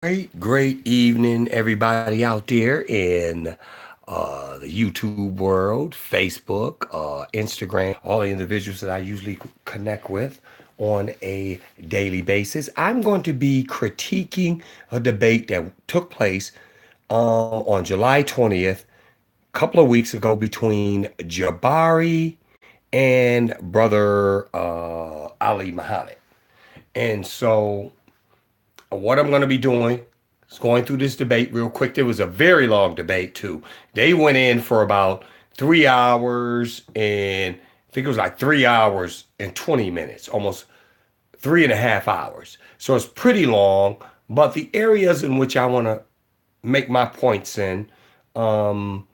Great evening, everybody out there in the YouTube world, Facebook, Instagram, all the individuals that I usually connect with on a daily basis. I'm going to be critiquing a debate that took place on July 20th, a couple of weeks ago, between Jabari and brother Ali Muhammad. And so what I'm going to be doing is going through this debate real quick. There was a very long debate too. They went in for about 3 hours and I think it was like 3 hours and 20 minutes, almost 3.5 hours. So it's pretty long, but the areas in which I want to make my points in um,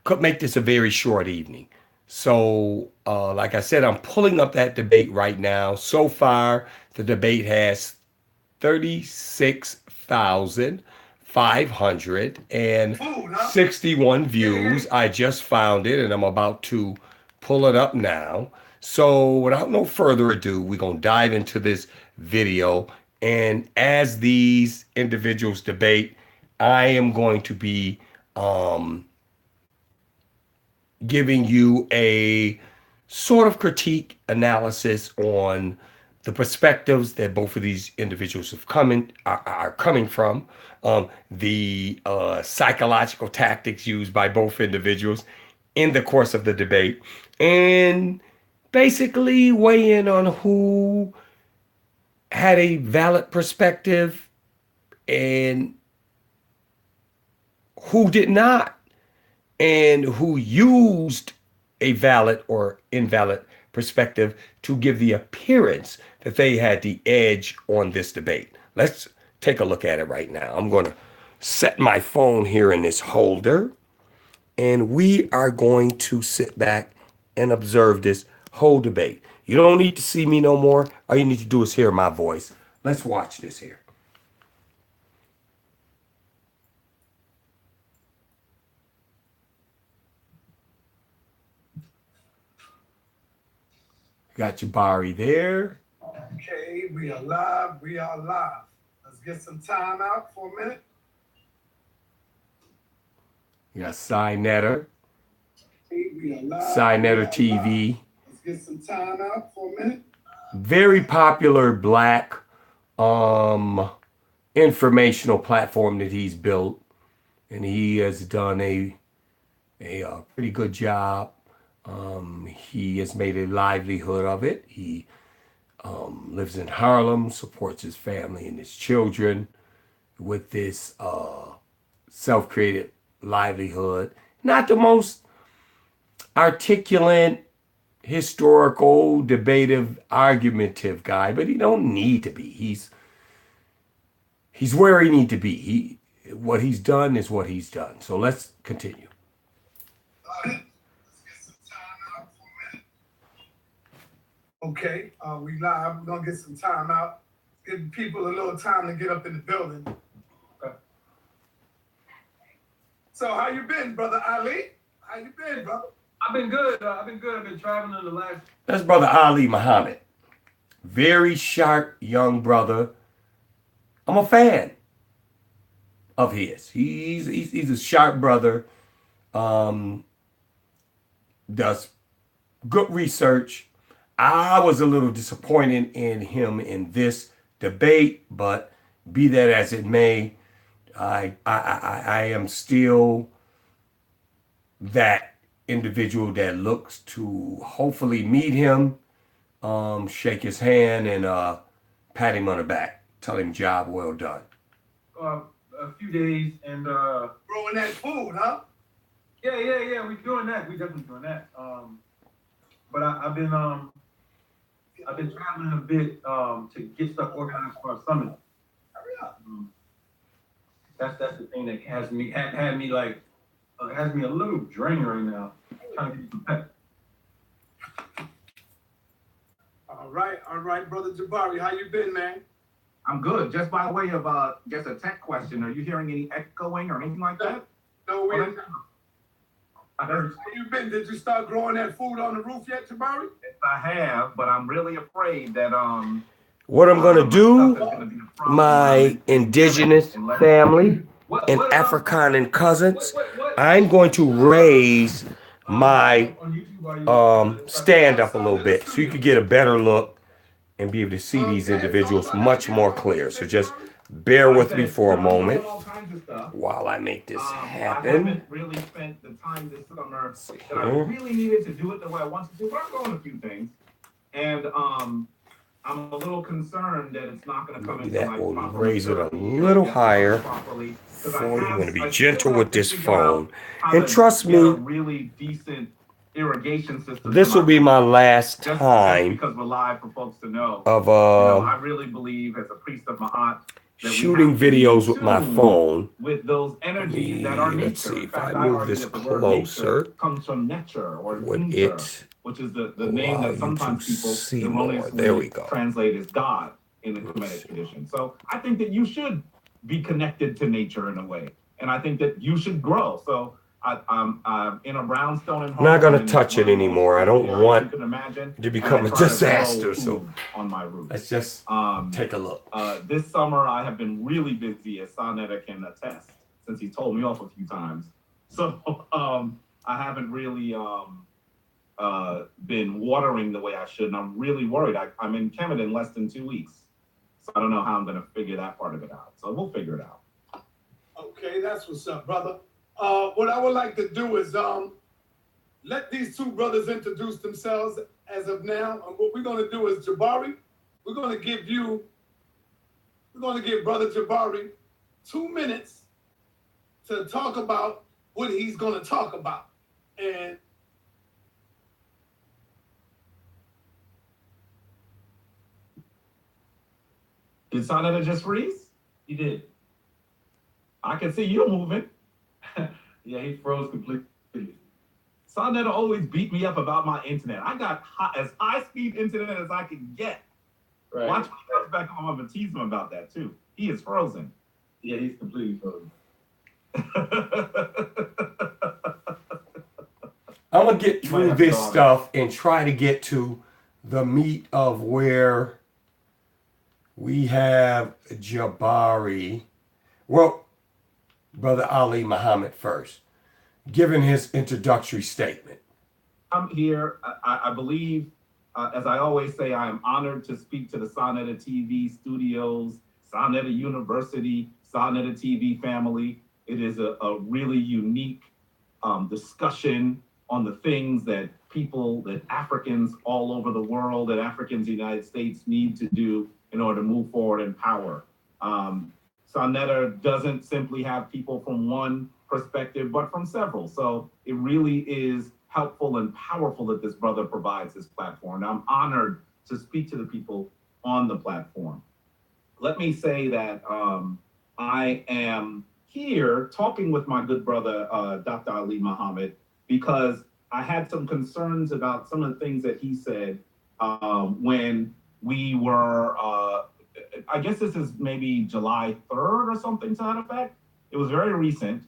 could make this a very short evening. So, like I said, I'm pulling up that debate right now. So far, the debate has 36,561 views. I just found it and I'm about to pull it up now. So, without no further ado, we're going to dive into this video. And as these individuals debate, I am going to be um, giving you a sort of critique analysis on the perspectives that both of these individuals are coming from, the psychological tactics used by both individuals in the course of the debate, and basically weigh in on who had a valid perspective and who did not, and who used a valid or invalid perspective to give the appearance that they had the edge on this debate. Let's take a look at it right now. I'm going to set my phone here in this holder, and we are going to sit back and observe this whole debate. You don't need to see me no more. All you need to do is hear my voice. Let's watch this here. Got Jabari there. Okay, we are live. We are live. Let's get some time out for a minute. You got Signetter. Okay, we are live. Signetter TV. Let's get some time out for a minute. Very popular black um informational platform that he's built, and he has done a pretty good job. He has made a livelihood of it. He lives in Harlem, supports his family and his children with this self-created livelihood. Not the most articulate, historical, debative, argumentative guy, but he don't need to be. He's where he need to be. What he's done is what he's done. So let's continue. Let's get some time out for a minute. Okay, we live. We're gonna get some time out. Give people a little time to get up in the building. Okay. So how you been, brother Ali? How you been, brother? I've been good. I've been good. I've been traveling the last. That's brother Ali Muhammad. Very sharp young brother. I'm a fan of his. He's a sharp brother. Does good research. I was a little disappointed in him in this debate, but be that as it may, I am still that individual that looks to hopefully meet him, shake his hand, and pat him on the back, tell him job well done. A few days and growing that food, huh? Yeah. We're doing that. We definitely doing that. But I've been traveling a bit to get stuff organized for our summit. Hurry up. That's the thing that has me like has me a little drained right now. Trying to get some pep. All right, brother Jabari, how you been, man? I'm good. Just by way of just a tech question, are you hearing any echoing or anything like that? No, we. I heard. How you been? Did you start growing that food on the roof yet, Jabari? Yes, I have, but I'm really afraid that What I'm gonna Stuff do, that's gonna be the front my indigenous and let family What and what Afrikaner cousins, what I'm going to raise my on YouTube are you stand up a little bit so you can get a better look and be able to see these Go ahead, talk individuals about that much again. more What you clear. So say, just Jabari? bear I with me said, for a I'm doing moment all kinds of stuff. while I make this I happen. haven't really spent the time this summer Let's see that I here. really needed to do it the way I wanted to, but I'm doing a few things. And I'm a little concerned that it's not going to come Maybe into that like will proper raise it a maturity little higher properly. Because for you. I'm going to be I still gentle have with to this figure out phone. how And to trust get a me, really decent irrigation system to this will my be my field. last Just time because we're live for folks to know. of I really believe as a priest of Ma'at that we shooting have to be in videos with my tune phone. with those energies that are Let's nature. see In if I fact, I move argue this that the word nature closer. comes from nature or Would inter, it which is the name allow that you to sometimes people see more? There we erroneously go. translate as God in the Let's Kemetic see. tradition. So I think that you should be connected to nature in a way. And I think that you should grow. So I'm in a brownstone and I'm not home. going I'm to in touch one it of the most anymore. I fertile don't areas you want can imagine. it to And I become a try to grow disaster. So food on my roof. let's just take a look. This summer I have been really busy, as Sonetta can attest, since he told me off a few times. So I haven't really been watering the way I should, and I'm really worried. I'm in Kemet in less than 2 weeks, so I don't know how I'm going to figure that part of it out. So we'll figure it out. Okay, that's what's up, brother. What I would like to do is let these two brothers introduce themselves as of now. And what we're gonna do is Jabari, we're gonna give brother Jabari 2 minutes to talk about what he's gonna talk about. And Did Sonetta just freeze? He did. I can see you moving. Yeah, he froze completely. Sonetta always beat me up about my internet. I got as high speed internet as I can get. Right. Watch me come back on. I'm gonna tease him about that too. He is frozen. Yeah, he's completely frozen. I'm going to get You might through have to this go on it. stuff and try to get to the meat of where we have Jabari. Well, Brother Ali Muhammad first, giving his introductory statement. I'm here. I believe, as I always say, I am honored to speak to the Sonetta TV studios, Sonetta University, Sonetta TV family. It is a really unique discussion on the things that people, that Africans all over the world, that Africans in the United States need to do in order to move forward in power. Sonetta doesn't simply have people from one perspective, but from several. So it really is helpful and powerful that this brother provides this platform. I'm honored to speak to the people on the platform. Let me say that I am here talking with my good brother, Dr. Ali Muhammad, because I had some concerns about some of the things that he said when we were, I guess this is maybe July 3rd or something to that effect. It was very recent.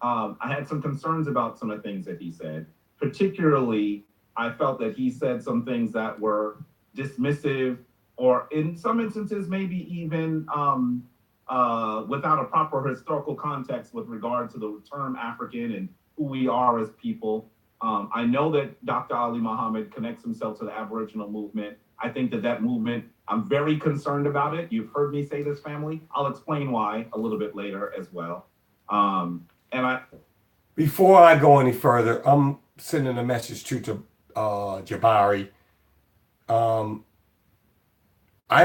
I had some concerns about some of the things that he said. Particularly, I felt that he said some things that were dismissive, or in some instances, maybe even without a proper historical context with regard to the term African and who we are as people. I know that Dr. Ali Muhammad connects himself to the Aboriginal movement. I think that movement, I'm very concerned about it. You've heard me say this, family. I'll explain why a little bit later as well. Before I go any further, I'm sending a message to Jabari. I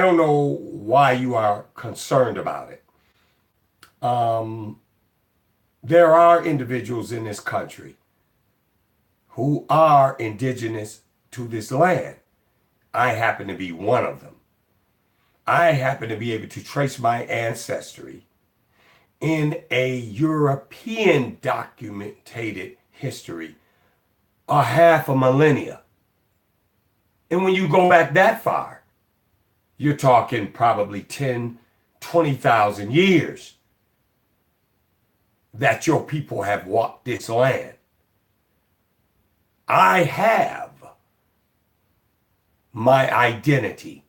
don't know why you are concerned about it. There are individuals in this country who are indigenous to this land. I happen to be one of them. I happen to be able to trace my ancestry in a European documented history a half a millennia. And when you go back that far, you're talking probably 10, 20,000 years that your people have walked this land. I have my identity.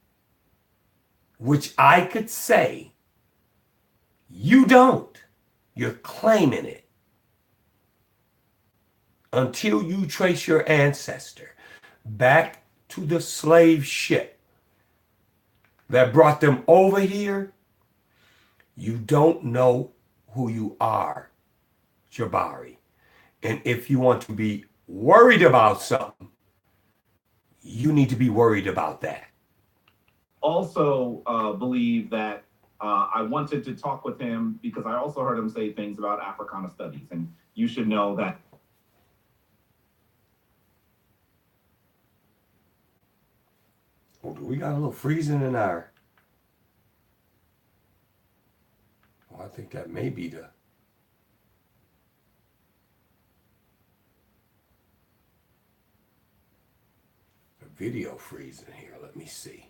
which I could say you don't. You're claiming it until you trace your ancestor back to the slave ship that brought them over here. You don't know who you are, Jabari. And if you want to be worried about something, you need to be worried about that. Also, believe that I wanted to talk with him because I also heard him say things about Africana studies, and you should know that. Oh, do we got a little freezing in our... Oh, I think that may be the video freezing here. Let me see.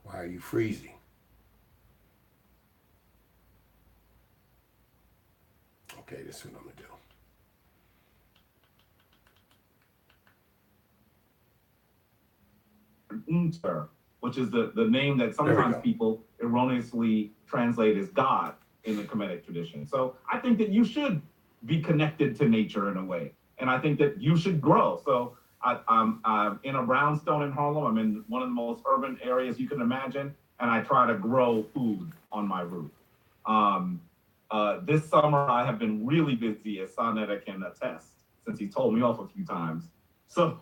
Why are you freezing? Okay, this is what I'm gonna do. Unter, which is the name that sometimes people erroneously translate as God in the Kemetic tradition. So I think that you should be connected to nature in a way. And I think that you should grow. So I'm in a brownstone in Harlem. I'm in one of the most urban areas you can imagine. And I try to grow food on my roof. This summer, I have been really busy, as Sonetta can attest, since he told me off a few times. So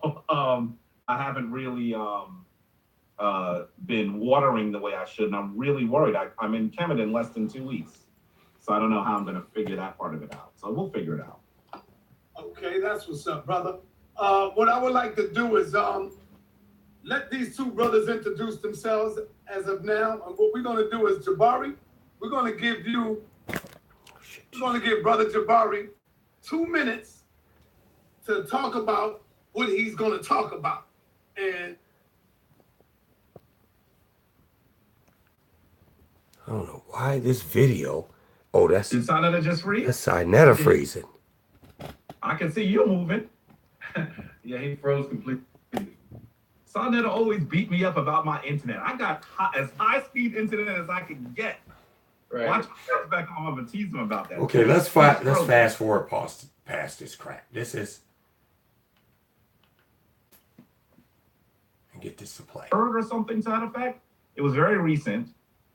I haven't really been watering the way I should, and I'm really worried. I'm in Canada in less than 2 weeks, so I don't know how I'm going to figure that part of it out. So we'll figure it out. Okay, that's what's up, brother. What I would like to do is let these two brothers introduce themselves as of now. And what we're going to do is, Jabari, we're going to give Brother Jabari 2 minutes to talk about what he's going to talk about. And I don't know why this video. Oh, that's... Did Sonetta just freeze? That's Sinetta freezing. I can see you moving. Yeah, he froze completely. Sonetta always beat me up about my internet. I got as high-speed internet as I can get. Right. Watch my back home. I'm gonna tease him about that. Okay, let's fast forward past this crap. This is... And get this to play. Or something to that effect. It was very recent.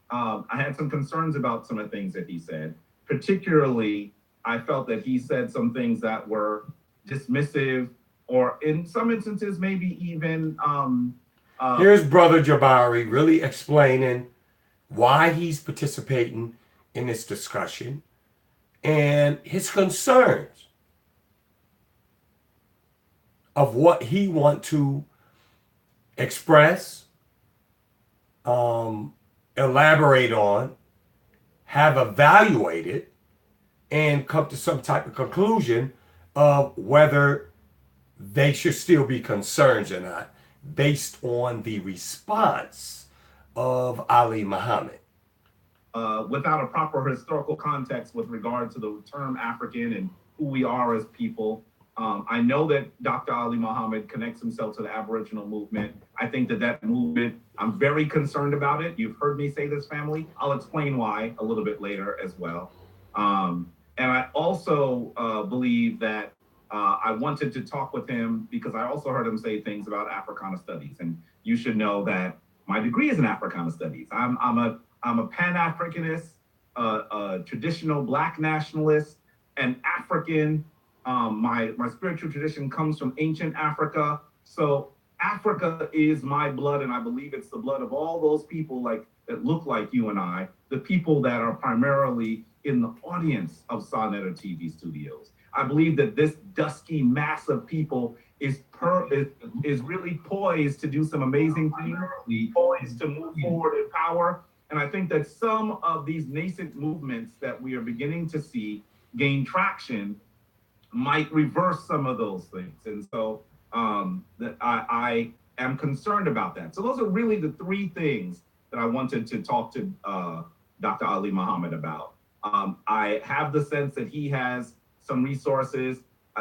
I had some concerns about some of the things that he said. Particularly, I felt that he said some things that were dismissive, or in some instances, maybe even... Here's Brother Jabari really explaining why he's participating in this discussion and his concerns of what he wants to express, elaborate on, have evaluated, and come to some type of conclusion of whether they should still be concerns or not, based on the response of Ali Muhammad. Without a proper historical context with regard to the term African and who we are as people. I know that Dr. Ali Muhammad connects himself to the Aboriginal movement. I think that movement, I'm very concerned about it. You've heard me say this, family. I'll explain why a little bit later as well. And I also believe that I wanted to talk with him because I also heard him say things about Africana studies. And you should know that my degree is in Africana studies. I'm a Pan-Africanist, a traditional Black nationalist, and African. My spiritual tradition comes from ancient Africa. So Africa is my blood, and I believe it's the blood of all those people that look like you and I, the people that are primarily in the audience of Sonetta TV studios. I believe that this dusky mass of people is really poised to do some amazing things, poised to move forward in power. And I think that some of these nascent movements that we are beginning to see gain traction might reverse some of those things. And so that I am concerned about that. So those are really the three things that I wanted to talk to Dr. Ali Muhammad about. I have the sense that he has some resources.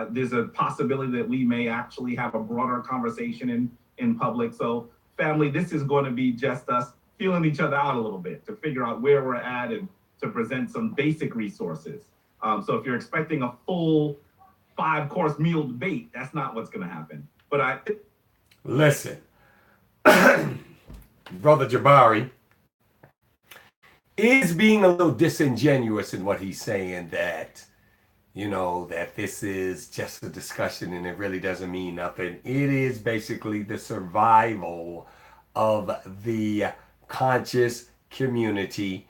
There's a possibility that we may actually have a broader conversation in public. So family, this is going to be just us feeling each other out a little bit to figure out where we're at and to present some basic resources. So if you're expecting a full 5-course meal debate, that's not what's going to happen. But listen, Brother Jabari is being a little disingenuous in what he's saying, that, you know, that this is just a discussion and it really doesn't mean nothing. It is basically the survival of the conscious community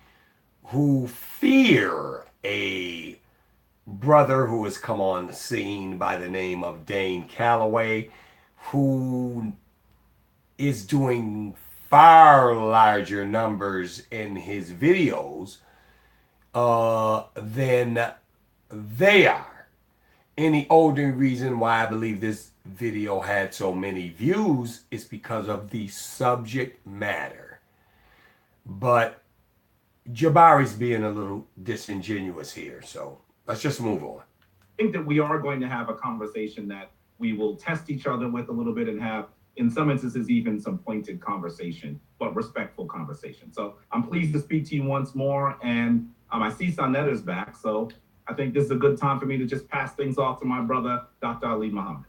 who fear a brother who has come on the scene by the name of Dane Calloway, who is doing far larger numbers in his videos than they are. And the only reason why I believe this video had so many views is because of the subject matter. But Jabari's being a little disingenuous here, so let's just move on. I think that we are going to have a conversation that we will test each other with a little bit and have, in some instances, even some pointed conversation, but respectful conversation. So I'm pleased to speak to you once more. And I see Sanetta's back. So I think this is a good time for me to just pass things off to my brother, Dr. Ali Muhammad.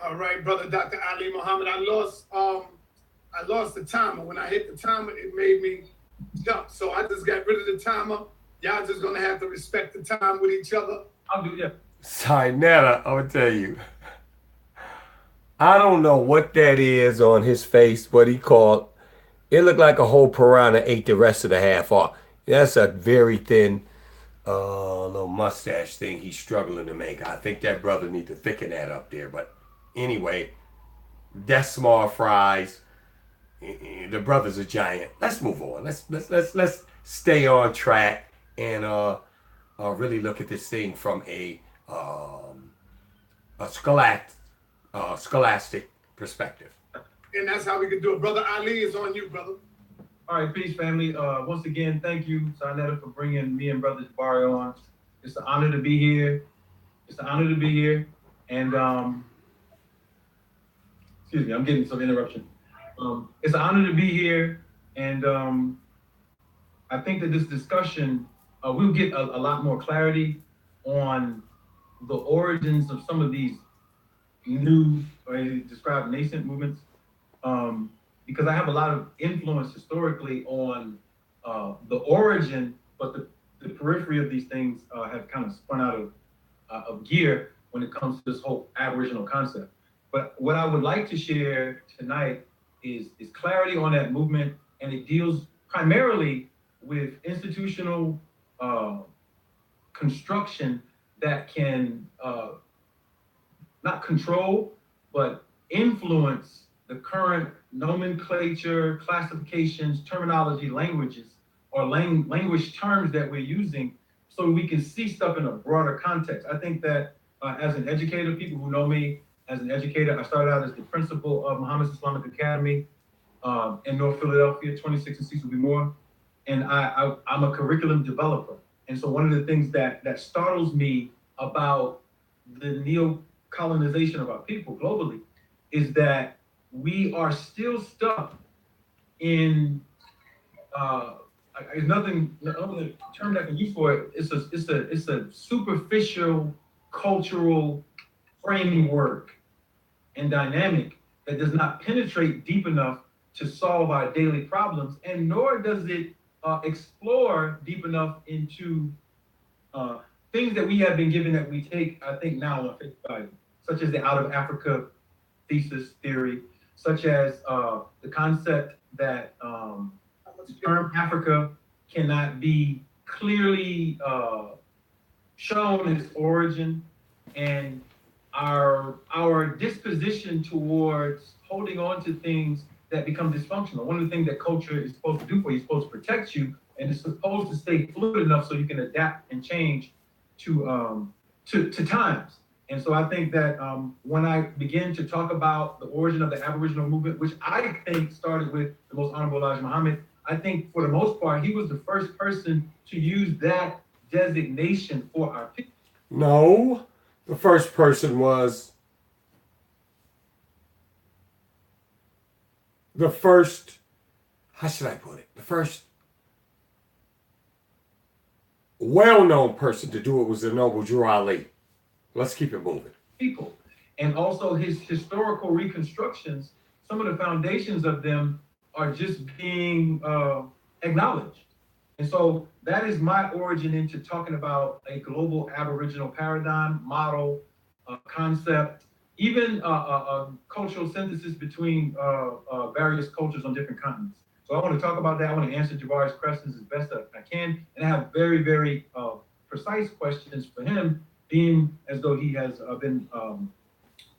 All right, brother, Dr. Ali Muhammad. I lost the timer. When I hit the timer, it made me jump. So I just got rid of the timer. Y'all just gonna have to respect the time with each other. I'll do that. Sinetta, I'm gonna tell you, I don't know what that is on his face, what he called. It looked like a whole piranha ate the rest of the half off. That's a very thin little mustache thing he's struggling to make. I think that brother needs to thicken that up there. But anyway, that's small fries. The brother's a giant. Let's move on. Let's stay on track and really look at this thing from a scholastic perspective. And that's how we can do it. Brother Ali is on you, brother. All right, peace, family. Once again, thank you, Sarnetta, for bringing me and Brother Jabari on. It's an honor to be here. And excuse me, I'm getting some interruption. It's an honor to be here. And I think that this discussion, we'll get a lot more clarity on the origins of some of these new, or described nascent movements. Because I have a lot of influence historically on the origin, but the periphery of these things have kind of spun out of gear when it comes to this whole Aboriginal concept. But what I would like to share tonight is clarity on that movement, and it deals primarily with institutional construction that can not control, but influence the current nomenclature, classifications, terminology, languages, or language terms that we're using, so we can see stuff in a broader context. I think that as an educator, people who know me as an educator, I started out as the principal of Muhammad's Islamic Academy in North Philadelphia, 26 and Cecil B. Moore, and I'm a curriculum developer. And so one of the things that startles me about the neo-colonization of our people globally is that we are still stuck in there's nothing, the only term that I can use for it, it's a superficial cultural framework and dynamic that does not penetrate deep enough to solve our daily problems, and nor does it explore deep enough into things that we have been given that we take, I think, now on face value, such as the out of Africa thesis theory, such as the concept that the term Africa cannot be clearly shown its origin, and our disposition towards holding on to things that become dysfunctional. One of the things that culture is supposed to do for you is supposed to protect you, and it's supposed to stay fluid enough so you can adapt and change to times. And so I think that when I begin to talk about the origin of the Aboriginal movement, which I think started with the Most Honorable Elijah Muhammad, I think for the most part, he was the first person to use that designation for our people. No, the first person was the first, how should I put it? The first well-known person to do it was the noble Drew Ali. Let's keep it moving. People. And also his historical reconstructions, some of the foundations of them are just being acknowledged. And so that is my origin into talking about a global Aboriginal paradigm, model, concept, even cultural synthesis between various cultures on different continents. So I want to talk about that. I want to answer Jabari's questions as best I can. And I have very, very precise questions for him, being as though he has been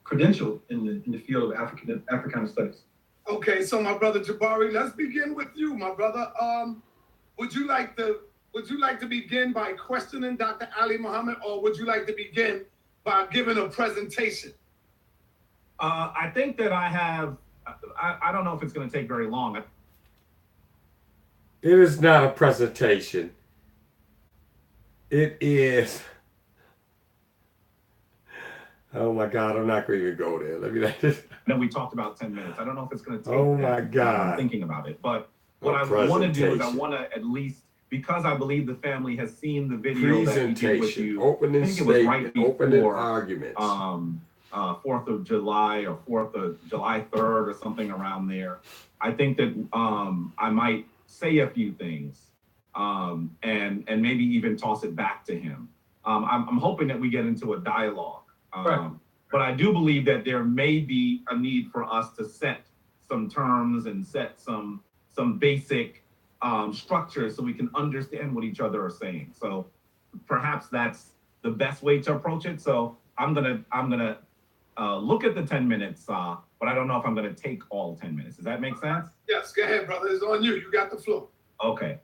credentialed in the field of Africana studies. Okay, so my brother Jabari, let's begin with you, my brother. Would you like to begin by questioning Dr. Ali Muhammad, or would you like to begin by giving a presentation? I think that I don't know if it's going to take very long. It is not a presentation. It is. Oh my God, I'm not going to even go there. Let me just. Then we talked about 10 minutes. I don't know if it's going to take. Oh my God. I'm thinking about it. But what I want to do is I want to at least, because I believe the family has seen the video that we did with you. Opening statement, opening arguments. 4th of July or 4th of July 3rd or something around there. I think that I might say a few things and maybe even toss it back to him. I'm hoping that we get into a dialogue. Right. But I do believe that there may be a need for us to set some terms and set some basic structures so we can understand what each other are saying. So perhaps that's the best way to approach it. So I'm gonna look at the 10 minutes, but I don't know if I'm gonna take all 10 minutes. Does that make sense? Yes, go ahead, brother. It's on you. You got the floor. Okay.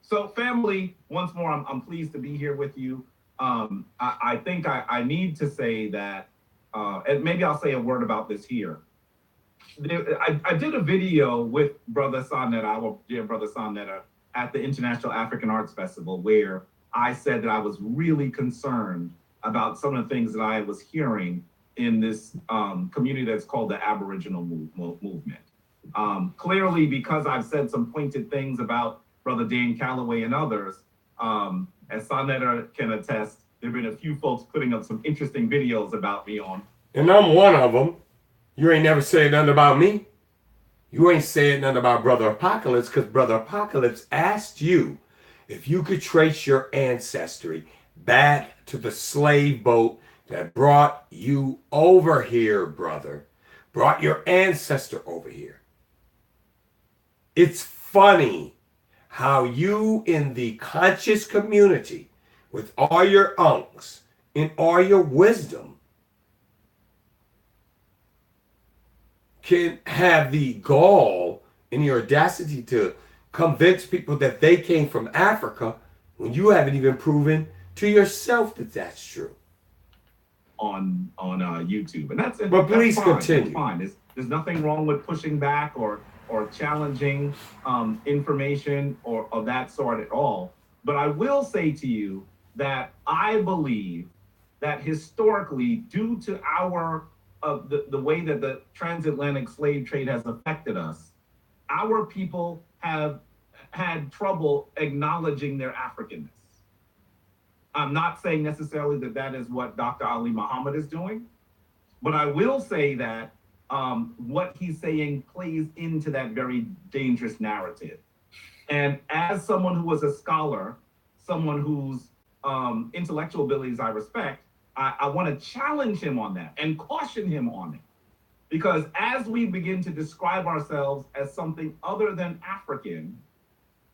So family, once more, I'm pleased to be here with you. I think I need to say that, and maybe I'll say a word about this here. I did a video with Brother Sanetta, our dear Brother Sanetta, at the International African Arts Festival, where I said that I was really concerned about some of the things that I was hearing in this community that's called the Aboriginal movement. Clearly, because I've said some pointed things about Brother Dane Calloway and others, as Sanetta can attest, there have been a few folks putting up some interesting videos about me on. And I'm one of them. You ain't never said nothing about me. You ain't said nothing about Brother Apocalypse, because Brother Apocalypse asked you if you could trace your ancestry back to the slave boat that brought you over here, brother. Brought your ancestor over here. It's funny how you in the conscious community, with all your unks and all your wisdom, can have the gall and the audacity to convince people that they came from Africa when you haven't even proven to yourself that that's true. On YouTube, and that's it. But please that's fine. continue. That's fine. There's nothing wrong with pushing back or challenging information or of that sort at all. But I will say to you that I believe that historically, due to our the way that the transatlantic slave trade has affected us, our people have had trouble acknowledging their Africanness. I'm not saying necessarily that is what Dr. Ali Muhammad is doing, but I will say that what he's saying plays into that very dangerous narrative. And as someone who was a scholar, someone whose intellectual abilities I respect, I want to challenge him on that and caution him on it. Because as we begin to describe ourselves as something other than African,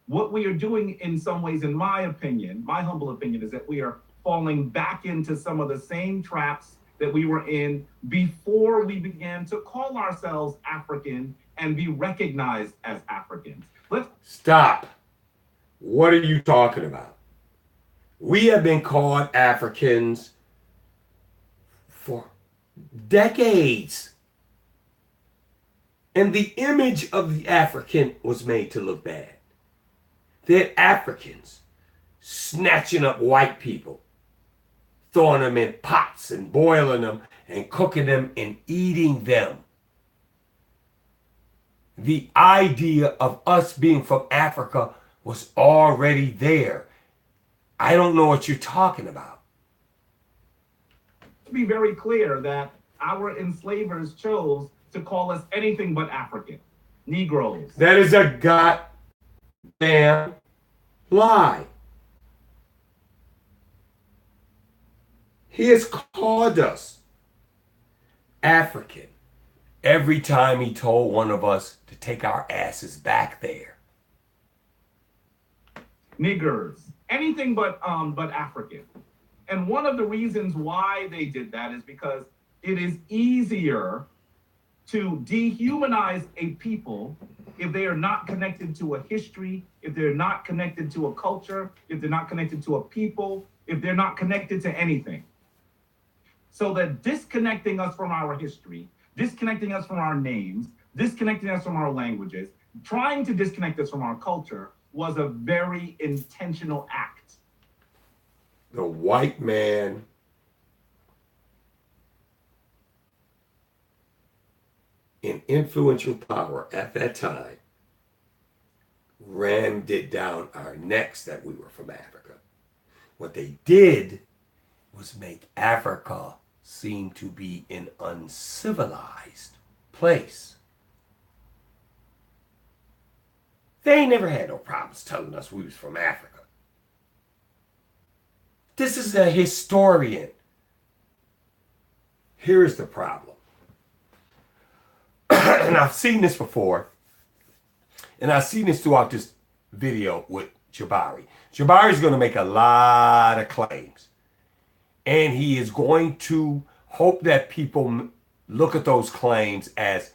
what we are doing in some ways, in my opinion, my humble opinion, is that we are falling back into some of the same traps that we were in before we began to call ourselves African and be recognized as Africans. Stop. What are you talking about? We have been called Africans for decades. And the image of the African was made to look bad. They're Africans snatching up white people, throwing them in pots and boiling them and cooking them and eating them. The idea of us being from Africa was already there. I don't know what you're talking about. To be very clear that our enslavers chose to call us anything but African, Negroes. That is a goddamn lie. He has called us African every time he told one of us to take our asses back there. Niggers, anything but African. And one of the reasons why they did that is because it is easier to dehumanize a people if they are not connected to a history, if they're not connected to a culture, if they're not connected to a people, if they're not connected to anything. So that disconnecting us from our history, disconnecting us from our names, disconnecting us from our languages, trying to disconnect us from our culture was a very intentional act. The white man in influential power at that time rammed it down our necks that we were from Africa. What they did was make Africa seem to be an uncivilized place. They ain't never had no problems telling us we was from Africa. This is a historian. Here's the problem. And I've seen this before. And I've seen this throughout this video with Jabari. Jabari's going to make a lot of claims. And he is going to hope that people look at those claims as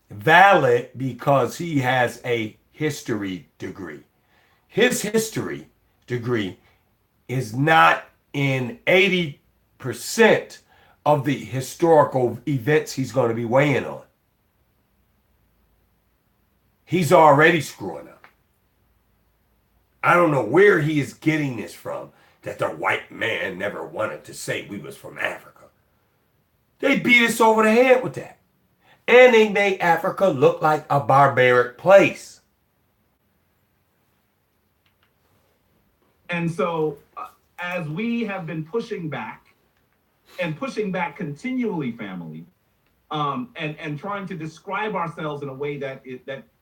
valid because he has a history degree. His history degree is not in 80% of the historical events he's going to be weighing on. He's already screwing up. I don't know where he is getting this from, that the white man never wanted to say we was from Africa. They beat us over the head with that. And they made Africa look like a barbaric place. And so as we have been pushing back and pushing back continually, family, and trying to describe ourselves in a way that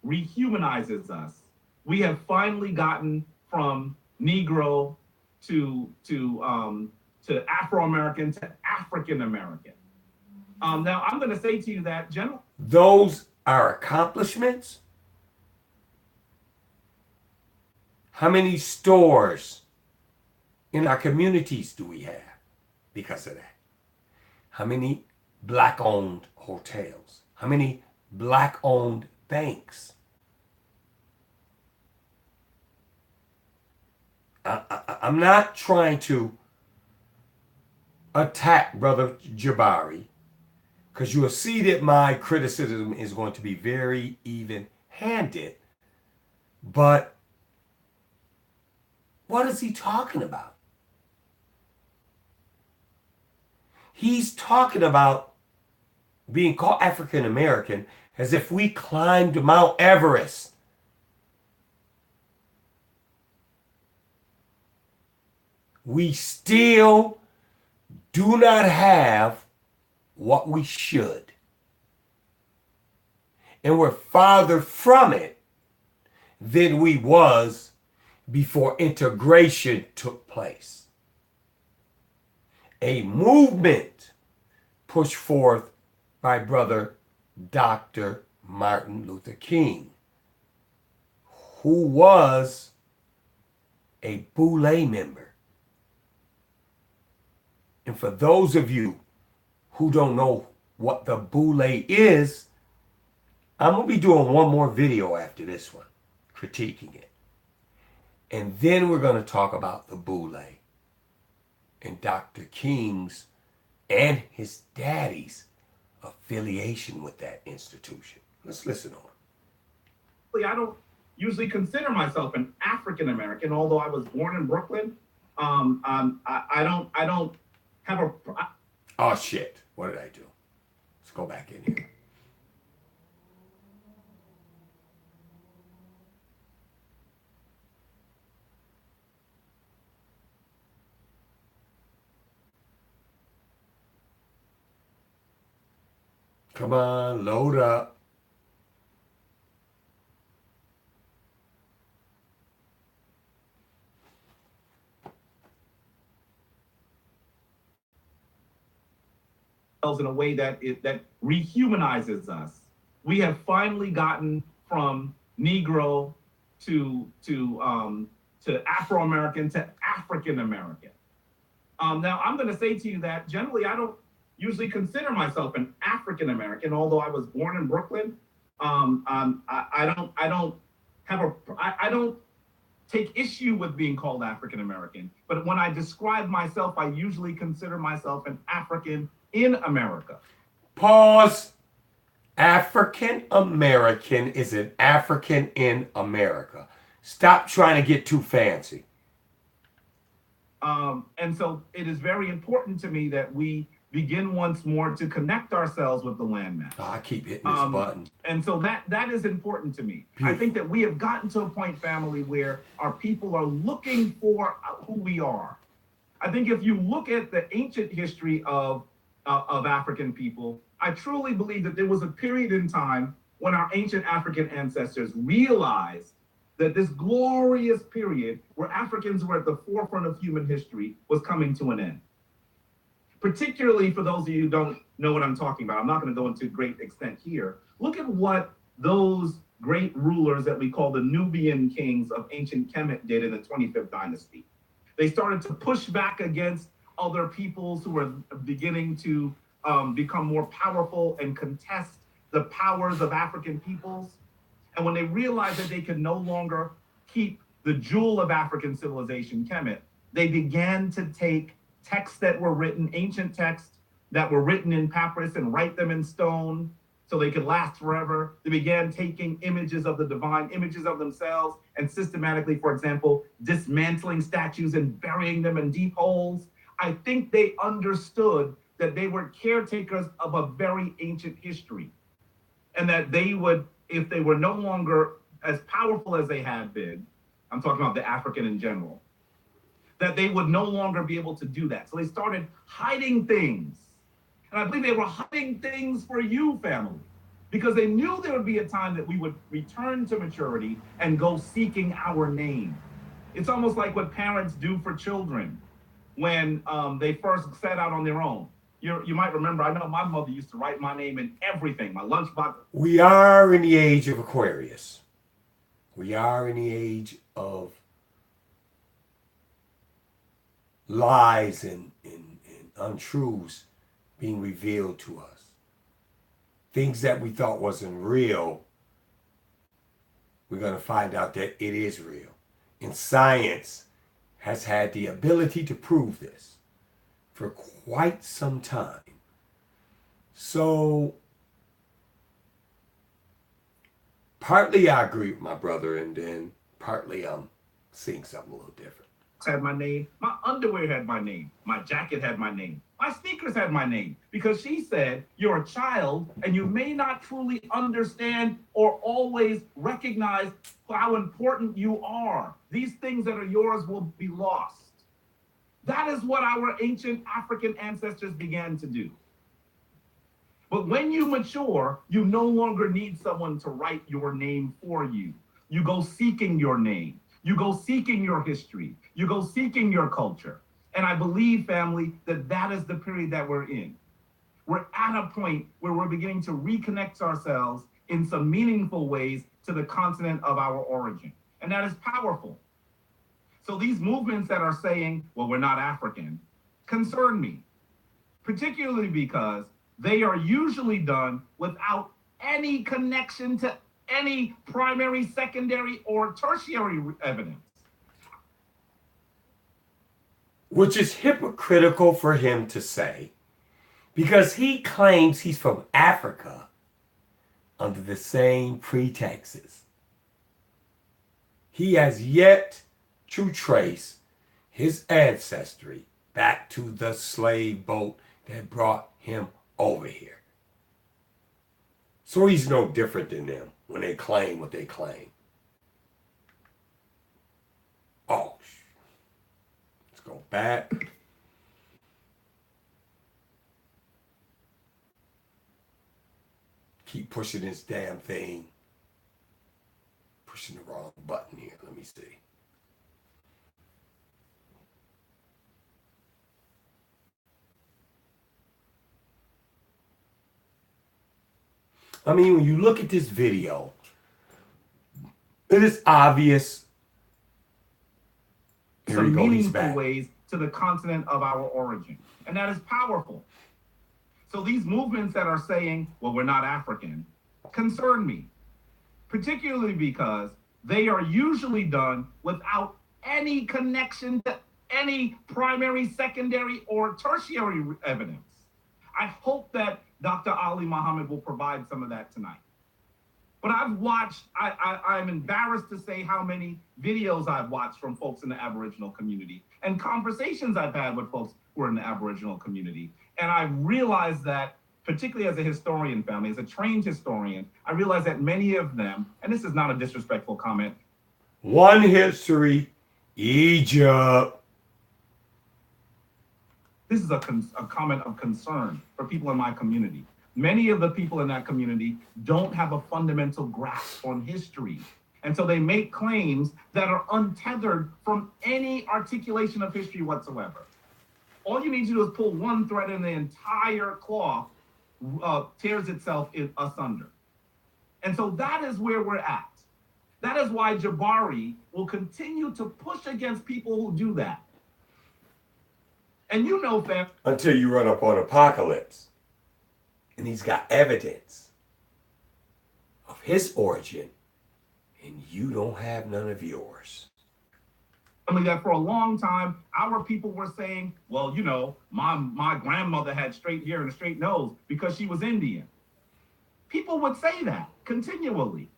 rehumanizes us, we have finally gotten from Negro to Afro-American to African-American. Now, I'm going to say to you that, General, those are accomplishments. How many stores in our communities do we have because of that? How many black-owned hotels? How many black-owned banks? I'm not trying to attack Brother Jabari, because you will see that my criticism is going to be very even-handed. But what is he talking about? He's talking about being called African American as if we climbed Mount Everest. We still do not have what we should. And we're farther from it than we was before integration took place. A movement pushed forth by Brother Dr. Martin Luther King, who was a Boule member. And for those of you who don't know what the Boule is, I'm going to be doing one more video after this one, critiquing it. And then we're going to talk about the Boule and Dr. King's and his daddy's affiliation with that institution. Let's listen on. I don't usually consider myself an African American, although I was born in Brooklyn. I don't have a. Oh shit! What did I do? Let's go back in here. Come on, load up. In a way that rehumanizes us. We have finally gotten from Negro to Afro American to African American. Now I'm going to say to you that generally I don't usually consider myself an African American, although I was born in Brooklyn. I don't have a I don't take issue with being called African American, but when I describe myself, I usually consider myself an African in America. Pause. African American is an African in America. Stop trying to get too fancy. And so it is very important to me that we begin once more to connect ourselves with the landmass. Oh, I keep hitting this button. And so that is important to me. Beautiful. I think that we have gotten to a point, family, where our people are looking for who we are. I think if you look at the ancient history of African people, I truly believe that there was a period in time when our ancient African ancestors realized that this glorious period where Africans were at the forefront of human history was coming to an end. Particularly for those of you who don't know what I'm talking about, I'm not going to go into great extent here. Look at what those great rulers that we call the Nubian kings of ancient Kemet did in the 25th dynasty. They started to push back against other peoples who were beginning to become more powerful and contest the powers of African peoples. And when they realized that they could no longer keep the jewel of African civilization, Kemet, they began to take texts that were written, ancient texts that were written in papyrus, and write them in stone so they could last forever. They began taking images of the divine, images of themselves, and systematically, for example, dismantling statues and burying them in deep holes. I think they understood that they were caretakers of a very ancient history, and that they would, if they were no longer as powerful as they had been, I'm talking about the African in general, that they would no longer be able to do that. So they started hiding things. And I believe they were hiding things for you, family, because they knew there would be a time that we would return to maturity and go seeking our name. It's almost like what parents do for children when they first set out on their own. You might remember, I know my mother used to write my name in everything, my lunchbox. We are in the age of Aquarius. We are in the age of lies and untruths being revealed to us. Things that we thought wasn't real, we're going to find out that it is real. And science has had the ability to prove this for quite some time. So, partly I agree with my brother, and then partly I'm seeing something a little different. Had my name, my underwear had my name, my jacket had my name, my sneakers had my name, because she said, you're a child and you may not truly understand or always recognize how important you are. These things that are yours will be lost. That is what our ancient African ancestors began to do. But when you mature, you no longer need someone to write your name for you. You go seeking your name. You go seeking your history. You go seeking your culture. And I believe, family, that that is the period that we're in. We're at a point where we're beginning to reconnect ourselves in some meaningful ways to the continent of our origin. And that is powerful. So these movements that are saying, well, we're not African, concern me, particularly because they are usually done without any connection to any primary, secondary, or tertiary evidence. Which is hypocritical for him to say, because he claims he's from Africa under the same pretexts. He has yet to trace his ancestry back to the slave boat that brought him over here. So he's no different than them when they claim what they claim. Oh, let's go back. Keep pushing this damn thing. Pushing the wrong button here. Let me see. I mean, when you look at this video, it is obvious. Here we Some go, he's meaningful back. ways to the continent of our origin. And that is powerful. So these movements that are saying, well, we're not African, concern me, particularly because they are usually done without any connection to any primary, secondary, or tertiary evidence. I hope that Dr. Ali Muhammad will provide some of that tonight. But I've watched, I'm embarrassed to say how many videos I've watched from folks in the Aboriginal community and conversations I've had with folks who are in the Aboriginal community. And I realized that, particularly as a historian family, as a trained historian, I realized that many of them, and this is not a disrespectful comment. One history, Egypt. This is a comment of concern for people in my community. Many of the people in that community don't have a fundamental grasp on history. And so they make claims that are untethered from any articulation of history whatsoever. All you need to do is pull one thread and the entire cloth tears itself asunder. And so that is where we're at. That is why Jabari will continue to push against people who do that. And you know, fam, Until you run up on Apocalypse. And he's got evidence of his origin, and you don't have none of yours. I mean, that for a long time, our people were saying, well, you know, my grandmother had straight hair and a straight nose because she was Indian. People would say that continually.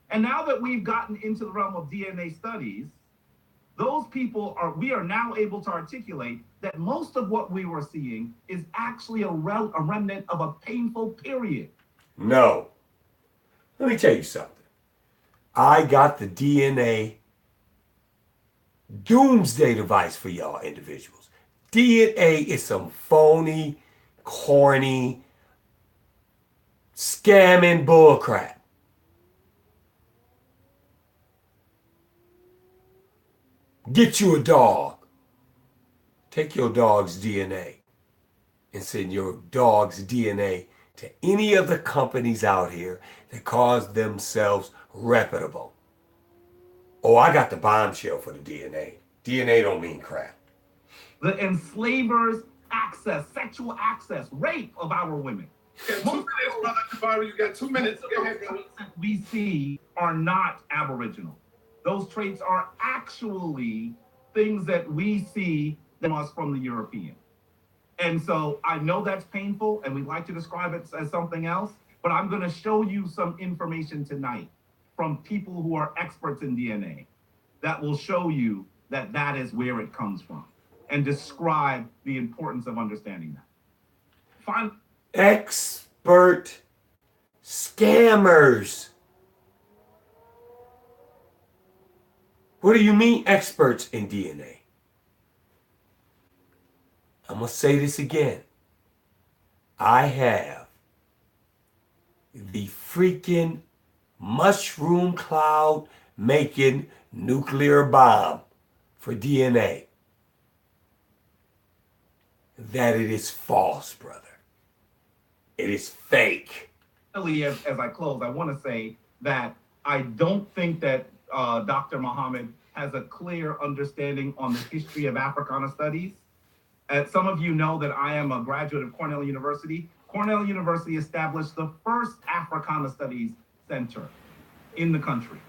And now that we've gotten into the realm of DNA studies, those people we are now able to articulate that most of what we were seeing is actually a remnant of a painful period. No. Let me tell you something. I got the DNA doomsday device for y'all individuals. DNA is some phony, corny, scamming bullcrap. Get you a dog. Take your dog's DNA and send your dog's DNA to any of the companies out here that call themselves reputable. Oh, I got the bombshell for the DNA. DNA don't mean crap. The enslavers' access, sexual access, rape of our women. You got 2 minutes, brother Jabari. You got 2 minutes. Go ahead, brother. We see are not Aboriginal. Those traits are actually things that we see from us from the European. And so I know that's painful and we like to describe it as something else, but I'm going to show you some information tonight from people who are experts in DNA that will show you that that is where it comes from and describe the importance of understanding that. Expert scammers. What do you mean experts in DNA? I'm going to say this again. I have the freaking mushroom cloud making nuclear bomb for DNA. That it is false, brother. It is fake. As I close, I want to say that I don't think that Dr. Muhammad has a clear understanding on the history of Africana studies. As some of you know that I am a graduate of Cornell University. Cornell University established the first Africana Studies Center in the country.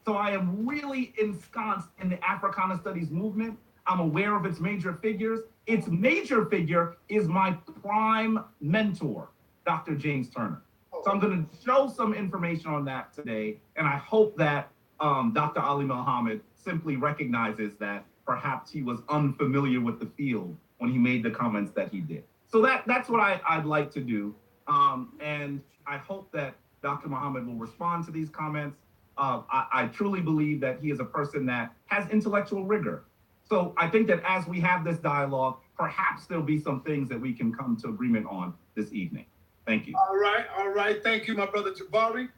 So I am really ensconced in the Africana Studies movement. I'm aware of its major figures. Its major figure is my prime mentor, Dr. James Turner. So I'm going to show some information on that today, and I hope that Dr. Ali Muhammad simply recognizes that perhaps he was unfamiliar with the field when he made the comments that he did. So that's what I'd like to do. And I hope that Dr. Muhammad will respond to these comments. I truly believe that he is a person that has intellectual rigor. So I think that as we have this dialogue, perhaps there'll be some things that we can come to agreement on this evening. Thank you. All right. Thank you, my brother Jabari.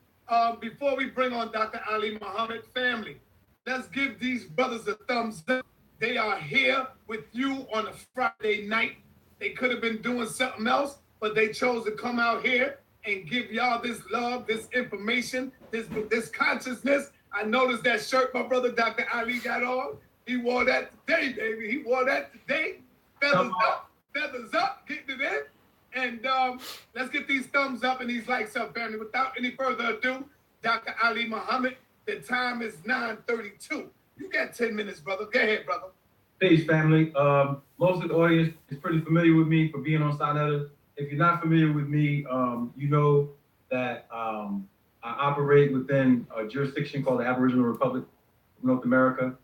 Before we bring on Dr. Ali Muhammad, family, let's give these brothers a thumbs up. They are here with you on a Friday night. They could have been doing something else, but they chose to come out here and give y'all this love, this information, this consciousness. I noticed that shirt my brother Dr. Ali got on. He wore that today, baby. He wore that today. Feathers up, getting it in. And let's get these thumbs up and these likes up, family. Without any further ado, Dr. Ali Muhammad, the time is 9:32. You got 10 minutes, brother. Go ahead, brother. Peace, family. Most of the audience is pretty familiar with me for being on Sinetta. If you're not familiar with me, you know that I operate within a jurisdiction called the Aboriginal Republic of North America.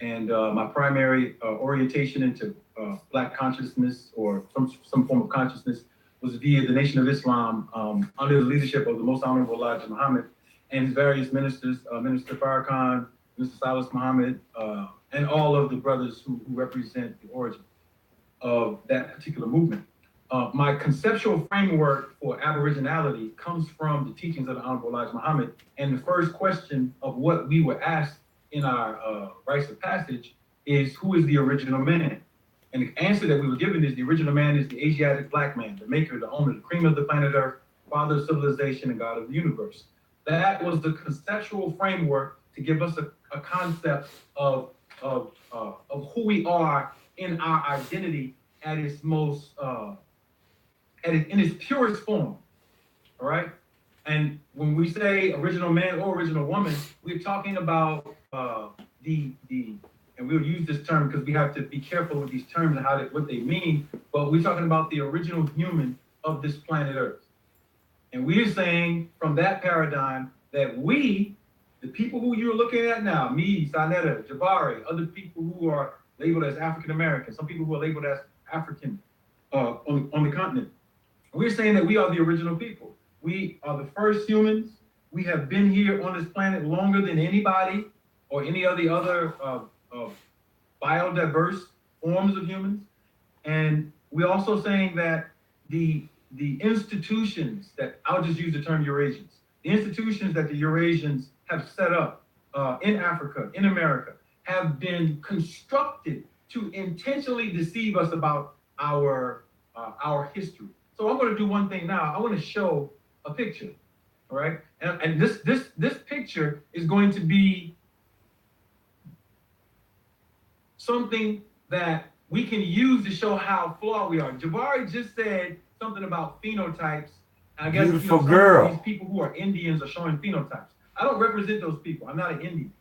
And my primary orientation into Black consciousness or some form of consciousness was via the Nation of Islam under the leadership of the Most Honorable Elijah Muhammad and his various ministers, Minister Farrakhan, Mr. Silas Muhammad, and all of the brothers who represent the origin of that particular movement. My conceptual framework for Aboriginality comes from the teachings of the Honorable Elijah Muhammad. And the first question of what we were asked in our rites of passage is, who is the original man? And the answer that we were given is the original man is the Asiatic Black man, the maker, the owner, the cream of the planet Earth, father of civilization, and God of the universe. That was the conceptual framework to give us a concept of who we are in our identity at its most, in its purest form, all right? And when we say original man or original woman, we're talking about and we'll use this term because we have to be careful with these terms and what they mean, but we're talking about the original human of this planet Earth. And we're saying from that paradigm that we, the people who you're looking at now, me, Sinetta, Jabari, other people who are labeled as African American, some people who are labeled as African on the continent, we're saying that we are the original people. We are the first humans. We have been here on this planet longer than anybody or any of the other biodiverse forms of humans. And we're also saying that the institutions that, I'll just use the term Eurasians, the institutions that the Eurasians have set up in Africa, in America, have been constructed to intentionally deceive us about our history. So I'm going to do one thing now. I want to show a picture, all right? And this picture is going to be something that we can use to show how flawed we are. Jabari just said something about phenotypes. I guess Beautiful girl. These people who are Indians are showing phenotypes. I don't represent those people. I'm not an Indian,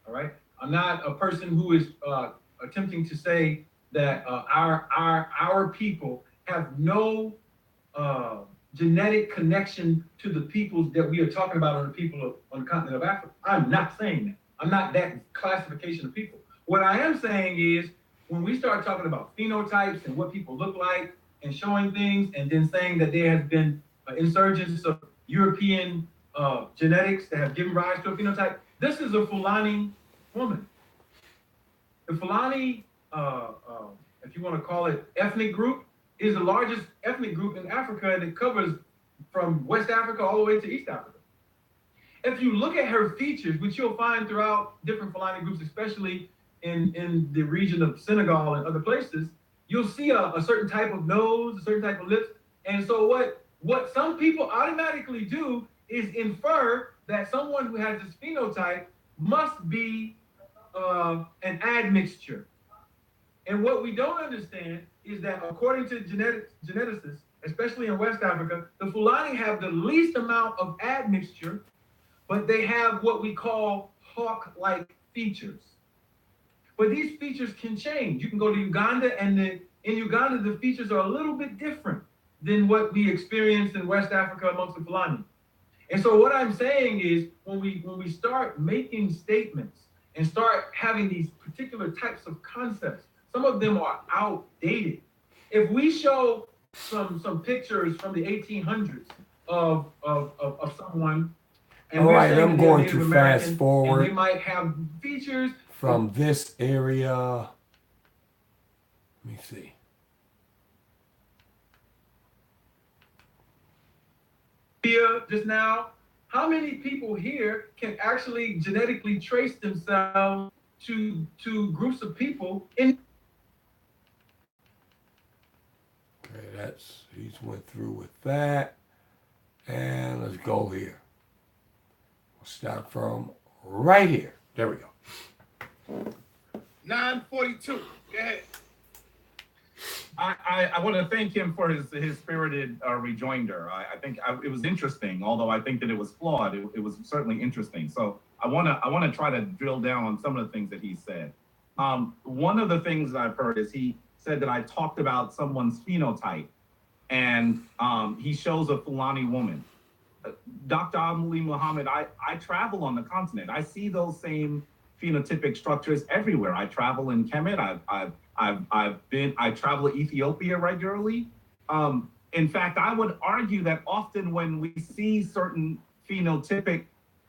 all right? I'm not a person who is attempting to say that our people have no genetic connection to the peoples that we are talking about on the continent of Africa. I'm not saying that. I'm not that classification of people. What I am saying is, when we start talking about phenotypes and what people look like and showing things, and then saying that there has been insurgence of European genetics that have given rise to a phenotype, this is a Fulani woman. The Fulani, if you want to call it ethnic group, is the largest ethnic group in Africa, and it covers from West Africa all the way to East Africa. If you look at her features, which you'll find throughout different Fulani groups, especially in the region of Senegal and other places, you'll see a certain type of nose, a certain type of lips. And so what some people automatically do is infer that someone who has this phenotype must be an admixture. And what we don't understand is that according to geneticists, especially in West Africa, the Fulani have the least amount of admixture, but they have what we call hawk-like features. But these features can change. You can go to Uganda, and in Uganda, the features are a little bit different than what we experience in West Africa amongst the Fulani. And so what I'm saying is, when we start making statements and start having these particular types of concepts. Some of them are outdated. If we show some pictures from the 1800s of someone, and All we're right, saying I'm that they're going Native to fast American, and they forward might have features from this area. Let me see. here just now. How many people here can actually genetically trace themselves to groups of people in? Okay, he's went through with that. And let's go here. We'll start from right here. There we go. 942. Go ahead. I want to thank him for his spirited rejoinder. I think it was interesting, although I think that it was flawed. It was certainly interesting. So I want to try to drill down on some of the things that he said. One of the things I've heard is he said that I talked about someone's phenotype, and he shows a Fulani woman. Dr. Ali Muhammad, I travel on the continent. I see those same phenotypic structures everywhere. I travel in Kemet. I travel to Ethiopia regularly. In fact, I would argue that often when we see certain phenotypic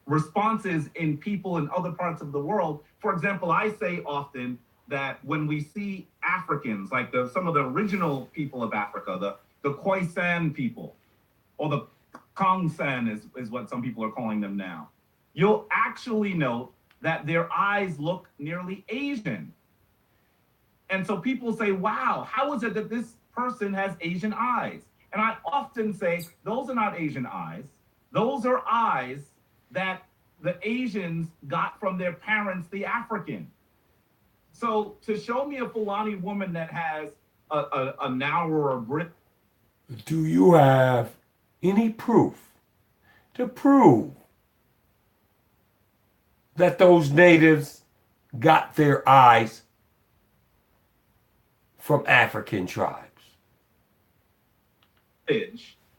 responses in people in other parts of the world, for example, I say often that when we see Africans, like some of the original people of Africa, the Khoisan people, or the Kongsan is what some people are calling them now, you'll actually note that their eyes look nearly Asian. And so people say, wow, how is it that this person has Asian eyes? And I often say, those are not Asian eyes. Those are eyes that the Asians got from their parents, the African. So to show me a Fulani woman that has a narrower Brit. Do you have any proof to prove that those natives got their eyes from African tribes?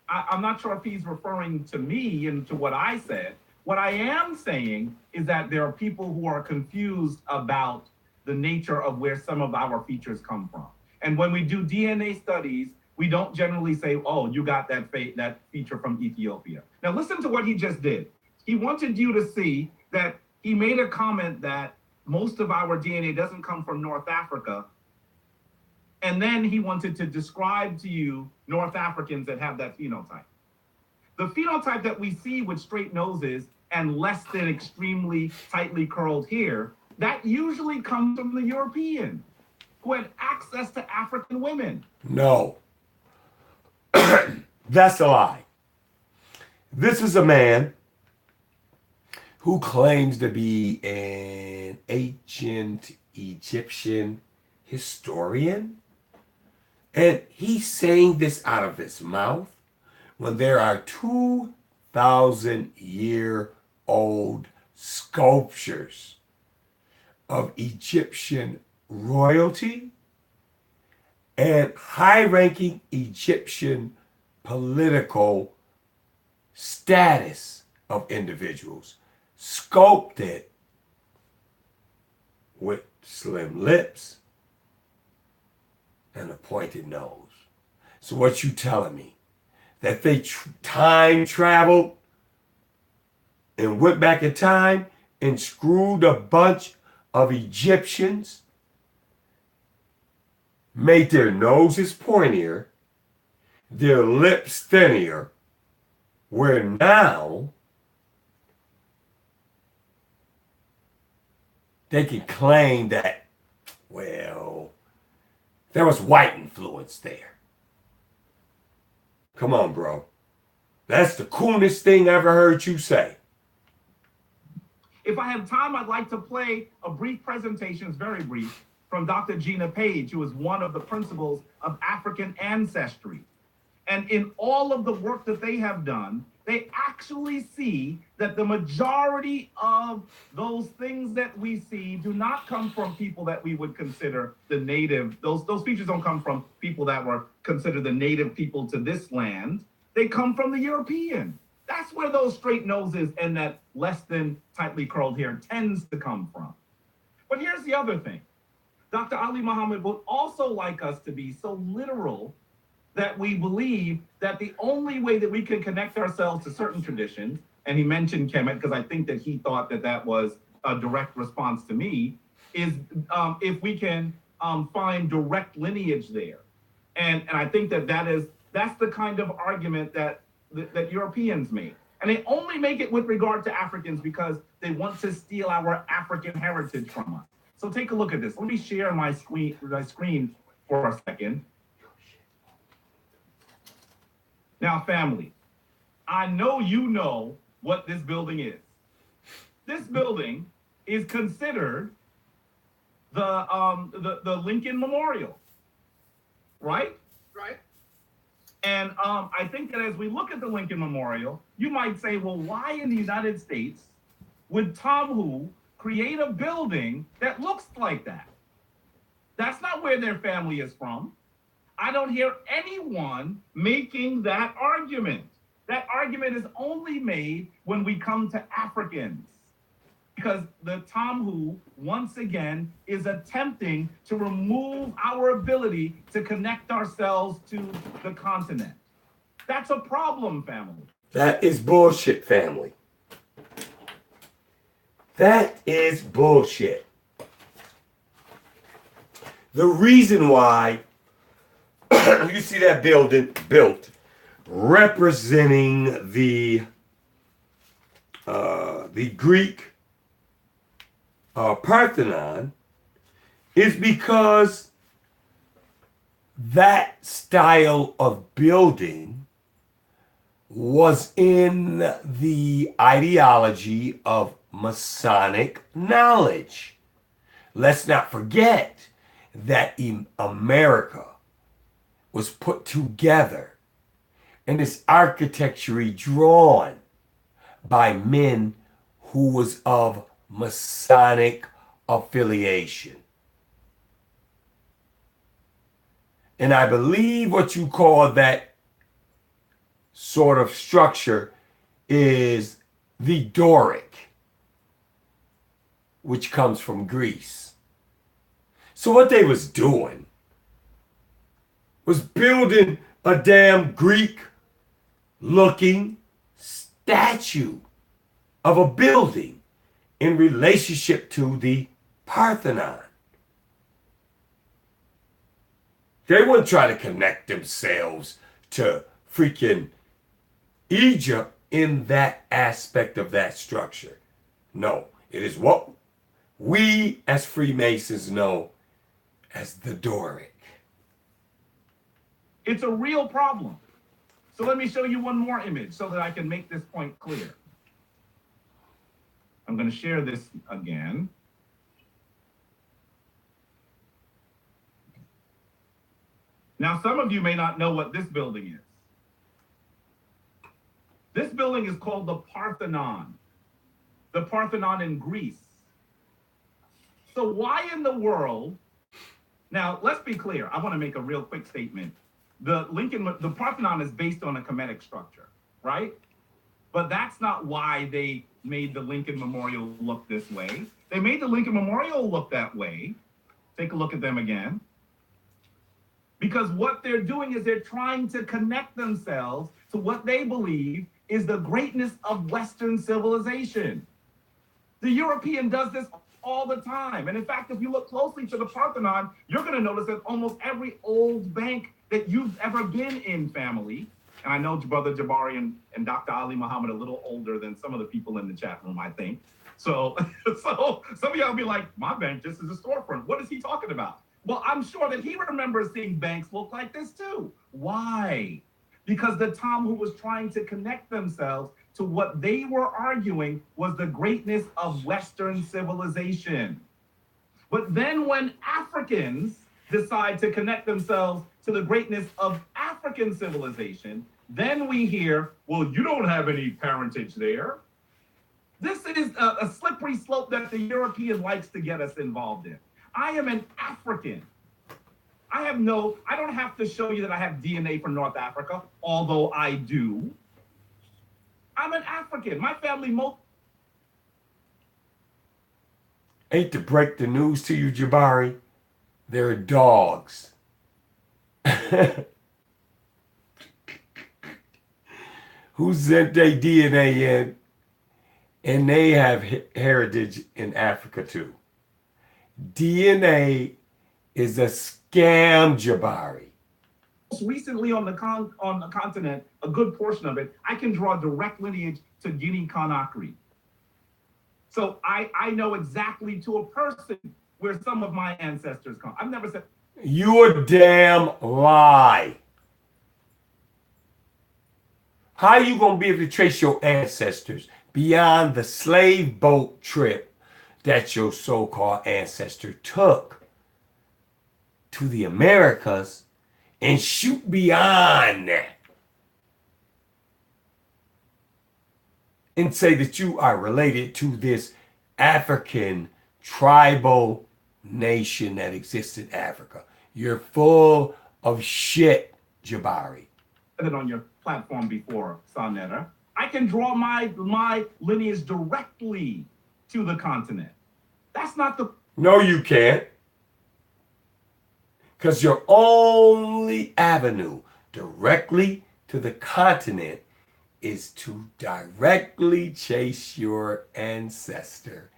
I'm not sure if he's referring to me and to what I said. What I am saying is that there are people who are confused about the nature of where some of our features come from. And when we do DNA studies, we don't generally say, oh, you got that feature from Ethiopia. Now listen to what he just did. He wanted you to see that he made a comment that most of our DNA doesn't come from North Africa. And then he wanted to describe to you North Africans that have that phenotype. The phenotype that we see with straight noses and less than extremely tightly curled hair, that usually comes from the European who had access to African women. No. That's a lie. This is a man who claims to be an ancient Egyptian historian. And he's saying this out of his mouth when there are 2,000-year-old sculptures of Egyptian royalty and high-ranking Egyptian political status of individuals sculpted with slim lips and a pointed nose. So what you telling me? That they time traveled and went back in time and screwed a bunch of Egyptians, made their noses pointier, their lips thinner, where now they can claim that, well, there was white influence there. Come on, bro. That's the coolest thing I ever heard you say. If I have time, I'd like to play a brief presentation, it's very brief, from Dr. Gina Page, who is one of the principals of African ancestry. And in all of the work that they have done, they actually see that the majority of those things that we see do not come from people that we would consider the native. Those features don't come from people that were considered the native people to this land. They come from the European. That's where those straight noses and that less than tightly curled hair tends to come from. But here's the other thing. Dr. Ali Muhammad would also like us to be so literal that we believe that the only way that we can connect ourselves to certain traditions, and he mentioned Kemet because I think that he thought that that was a direct response to me, is if we can find direct lineage there. And I think that that's the kind of argument that Europeans make. And they only make it with regard to Africans because they want to steal our African heritage from us. So take a look at this. Let me share my screen for a second. Now, family, I know you know what this building is. This building is considered the Lincoln Memorial, right? Right. And I think that as we look at the Lincoln Memorial, you might say, well, why in the United States would Tom Who create a building that looks like that? That's not where their family is from. I don't hear anyone making that argument. That argument is only made when we come to Africans. Because the Tom Who, once again, is attempting to remove our ability to connect ourselves to the continent. That's a problem, family. That is bullshit, family. That is bullshit. The reason why you see that building built representing the Greek Parthenon is because that style of building was in the ideology of Masonic knowledge. Let's not forget that America was put together and this architecture drawn by men who was of Masonic affiliation. And I believe what you call that sort of structure is the Doric, which comes from Greece. So what they was doing was building a damn Greek looking statue of a building in relationship to the Parthenon. They wouldn't try to connect themselves to freaking Egypt in that aspect of that structure. No, it is what we as Freemasons know as the Doric. It's a real problem. So let me show you one more image so that I can make this point clear. I'm going to share this again. Now, some of you may not know what this building is. This building is called the Parthenon in Greece. So why in the world? Now, let's be clear. I want to make a real quick statement. The Parthenon is based on a Kemetic structure, right? But that's not why they made the Lincoln Memorial look this way. They made the Lincoln Memorial look that way. Take a look at them again. Because what they're doing is they're trying to connect themselves to what they believe is the greatness of Western civilization. The European does this all the time. And in fact, if you look closely to the Parthenon, you're going to notice that almost every old bank that you've ever been in, family, and I know Brother Jabari and Dr. Ali Muhammad a little older than some of the people in the chat room, I think. So some of y'all be like, my bank just is a storefront. What is he talking about? Well, I'm sure that he remembers seeing banks look like this too. Why? Because the Tom Who was trying to connect themselves to what they were arguing was the greatness of Western civilization. But then when Africans decide to connect themselves to the greatness of African civilization, then we hear, well, you don't have any parentage there. This is a slippery slope that the European likes to get us involved in. I am an African. I don't have to show you that I have DNA from North Africa, although I do. I'm an African. My family, Ain't to break the news to you, Jabari, they're dogs. Who sent their DNA in, and they have heritage in Africa too. DNA is a scam, Jabari. Recently on the continent, a good portion of it, I can draw direct lineage to Guinea Conakry. So I know exactly to a person where some of my ancestors come. I've never said. You a damn lie. How are you going to be able to trace your ancestors beyond the slave boat trip that your so-called ancestor took to the Americas and shoot beyond that and say that you are related to this African tribal nation that exists in Africa? You're full of shit, Jabari. On your platform before, Sonetta, I can draw my lineage directly to the continent. That's not the. No, you can't. Because your only avenue directly to the continent is to directly chase your ancestor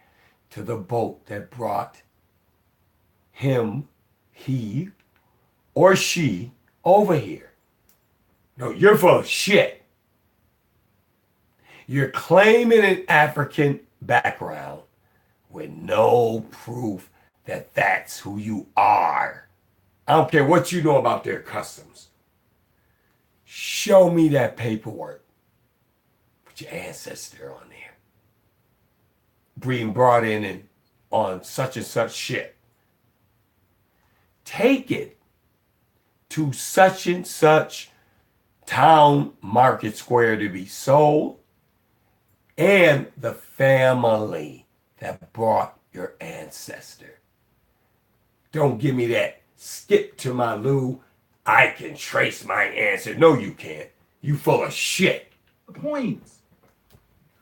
to the boat that brought him, he, or she over here. No, you're full of shit. You're claiming an African background with no proof that that's who you are. I don't care what you know about their customs. Show me that paperwork. Put your ancestor on there. Being brought in and on such and such shit. Take it to such and such town market square to be sold, and the family that brought your ancestor. Don't give me that skip to my loo, I can trace my ancestor. No, you can't. You full of shit. Points.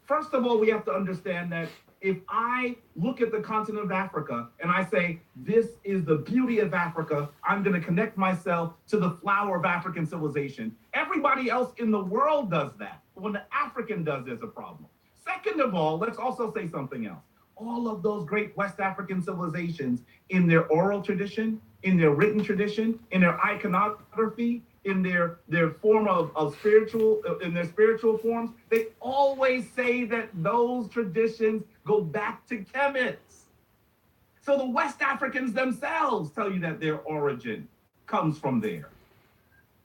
First of all, we have to understand that if I look at the continent of Africa and I say, this is the beauty of Africa, I'm going to connect myself to the flower of African civilization. Everybody else in the world does that. But when the African does, there's a problem. Second of all, let's also say something else. All of those great West African civilizations, in their oral tradition, in their written tradition, in their iconography, in their form of spiritual, in their spiritual forms, they always say that those traditions go back to Kemet. So the West Africans themselves tell you that their origin comes from there.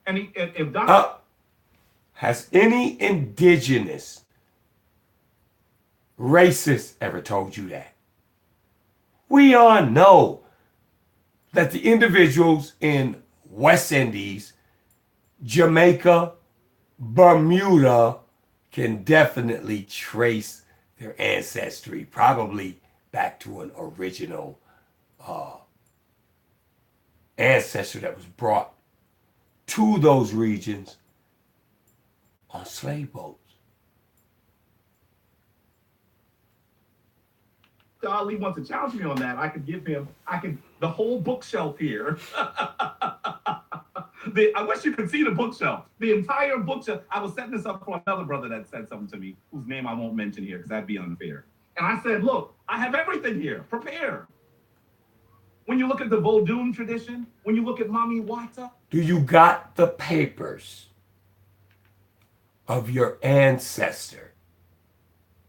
And if Dr. Has any indigenous racist ever told you that? We all know that the individuals in West Indies, Jamaica, Bermuda can definitely trace their ancestry, probably back to an original ancestor that was brought to those regions on slave boats. Ali wants to challenge me on that, I could give him, the whole bookshelf here. I wish you could see the bookshelf. The entire bookshelf. I was setting this up for another brother that said something to me, whose name I won't mention here because that'd be unfair. And I said, look, I have everything here. Prepare. When you look at the Vodun tradition, when you look at Mami Wata. Do you got the papers of your ancestor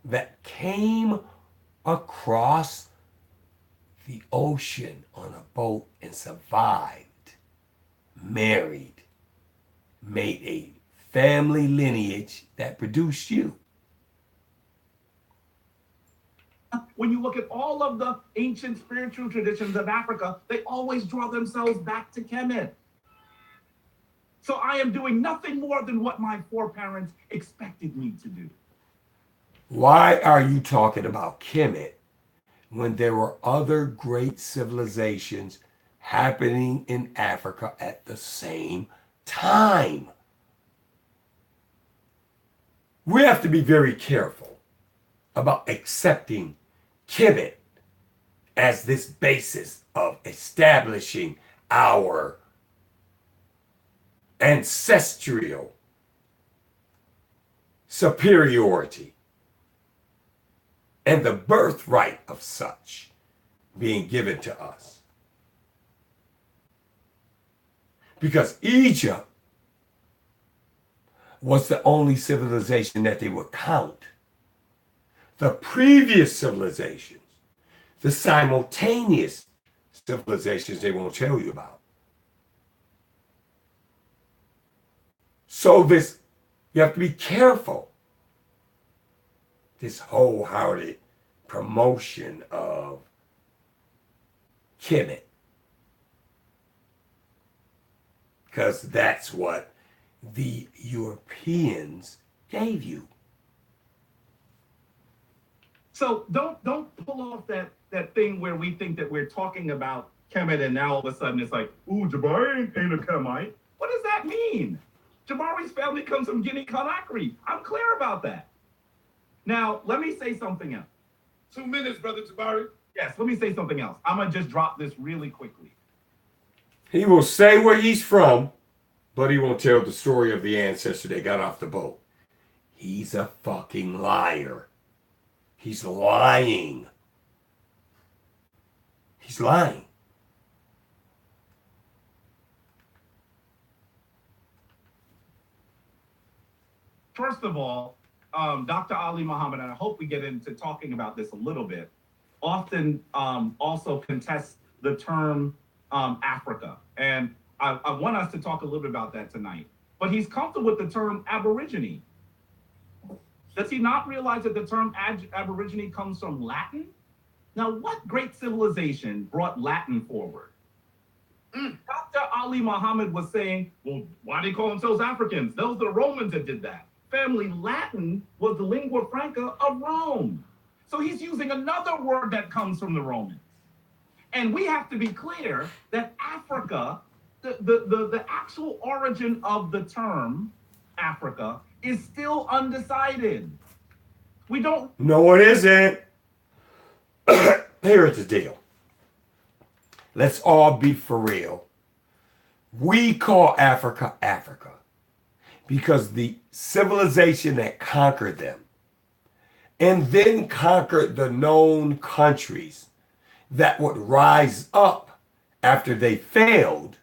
that came across the ocean on a boat and survived, married, made a family lineage that produced you? When you look at all of the ancient spiritual traditions of Africa, they always draw themselves back to Kemet. So I am doing nothing more than what my foreparents expected me to do. Why are you talking about Kemet when there were other great civilizations happening in Africa at the same time? We have to be very careful about accepting Kemet as this basis of establishing our ancestral superiority and the birthright of such being given to us. Because Egypt was the only civilization that they would count. The previous civilizations, the simultaneous civilizations, they won't tell you about. So this, you have to be careful. This wholehearted promotion of Kemet. Because that's what the Europeans gave you. So don't pull off that thing where we think that we're talking about Kemet and now all of a sudden it's like, ooh, Jabari ain't a Kemite. What does that mean? Jabari's family comes from Guinea Conakry. I'm clear about that. Now, let me say something else. 2 minutes, Brother Jabari. Yes, let me say something else. I'm going to just drop this really quickly. He will say where he's from, but he won't tell the story of the ancestor that got off the boat. He's a fucking liar. He's lying. He's lying. First of all, Dr. Ali Muhammad, and I hope we get into talking about this a little bit, often also contests the term Africa. And I want us to talk a little bit about that tonight. But he's comfortable with the term Aborigine. Does he not realize that the term Aborigine comes from Latin? Now, what great civilization brought Latin forward? Dr. Ali Muhammad was saying, well, why do they call themselves Africans? Those are the Romans that did that. Family Latin was the lingua franca of Rome. So he's using another word that comes from the Romans. And we have to be clear that Africa, the actual origin of the term Africa is still undecided. We don't. No, it isn't. Here's the deal. Let's all be for real. We call Africa Africa because the civilization that conquered them and then conquered the known countries that would rise up after they failed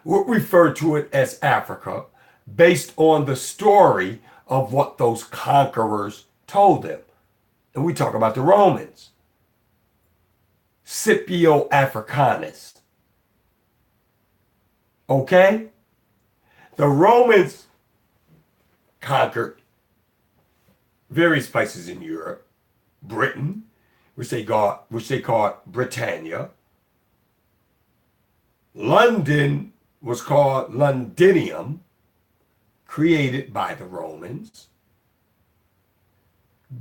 would refer to it as Africa based on the story of what those conquerors told them. And we talk about the Romans. Scipio Africanus. Okay? The Romans conquered various places in Europe, Britain, which they called Britannia. London was called Londinium, created by the Romans.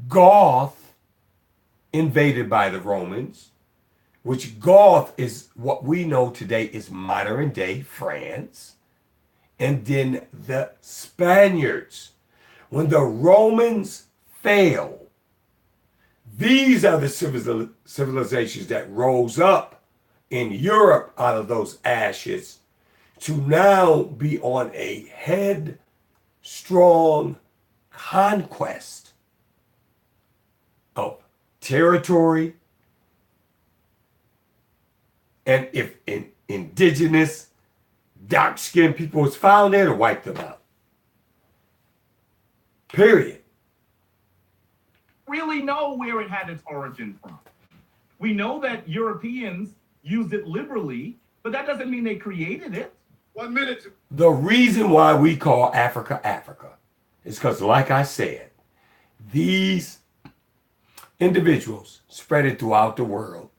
Goth, invaded by the Romans, which Goth is what we know today is modern day France. And then the Spaniards. When the Romans fail, these are the civilizations that rose up in Europe out of those ashes to now be on a headstrong conquest of territory. And if indigenous dark-skinned people was found there, to wipe them out. Period. Really know where it had its origin from. We know that Europeans used it liberally, but that doesn't mean they created it. 1 minute. The reason why we call Africa Africa is because, like I said, these individuals spread it throughout the world,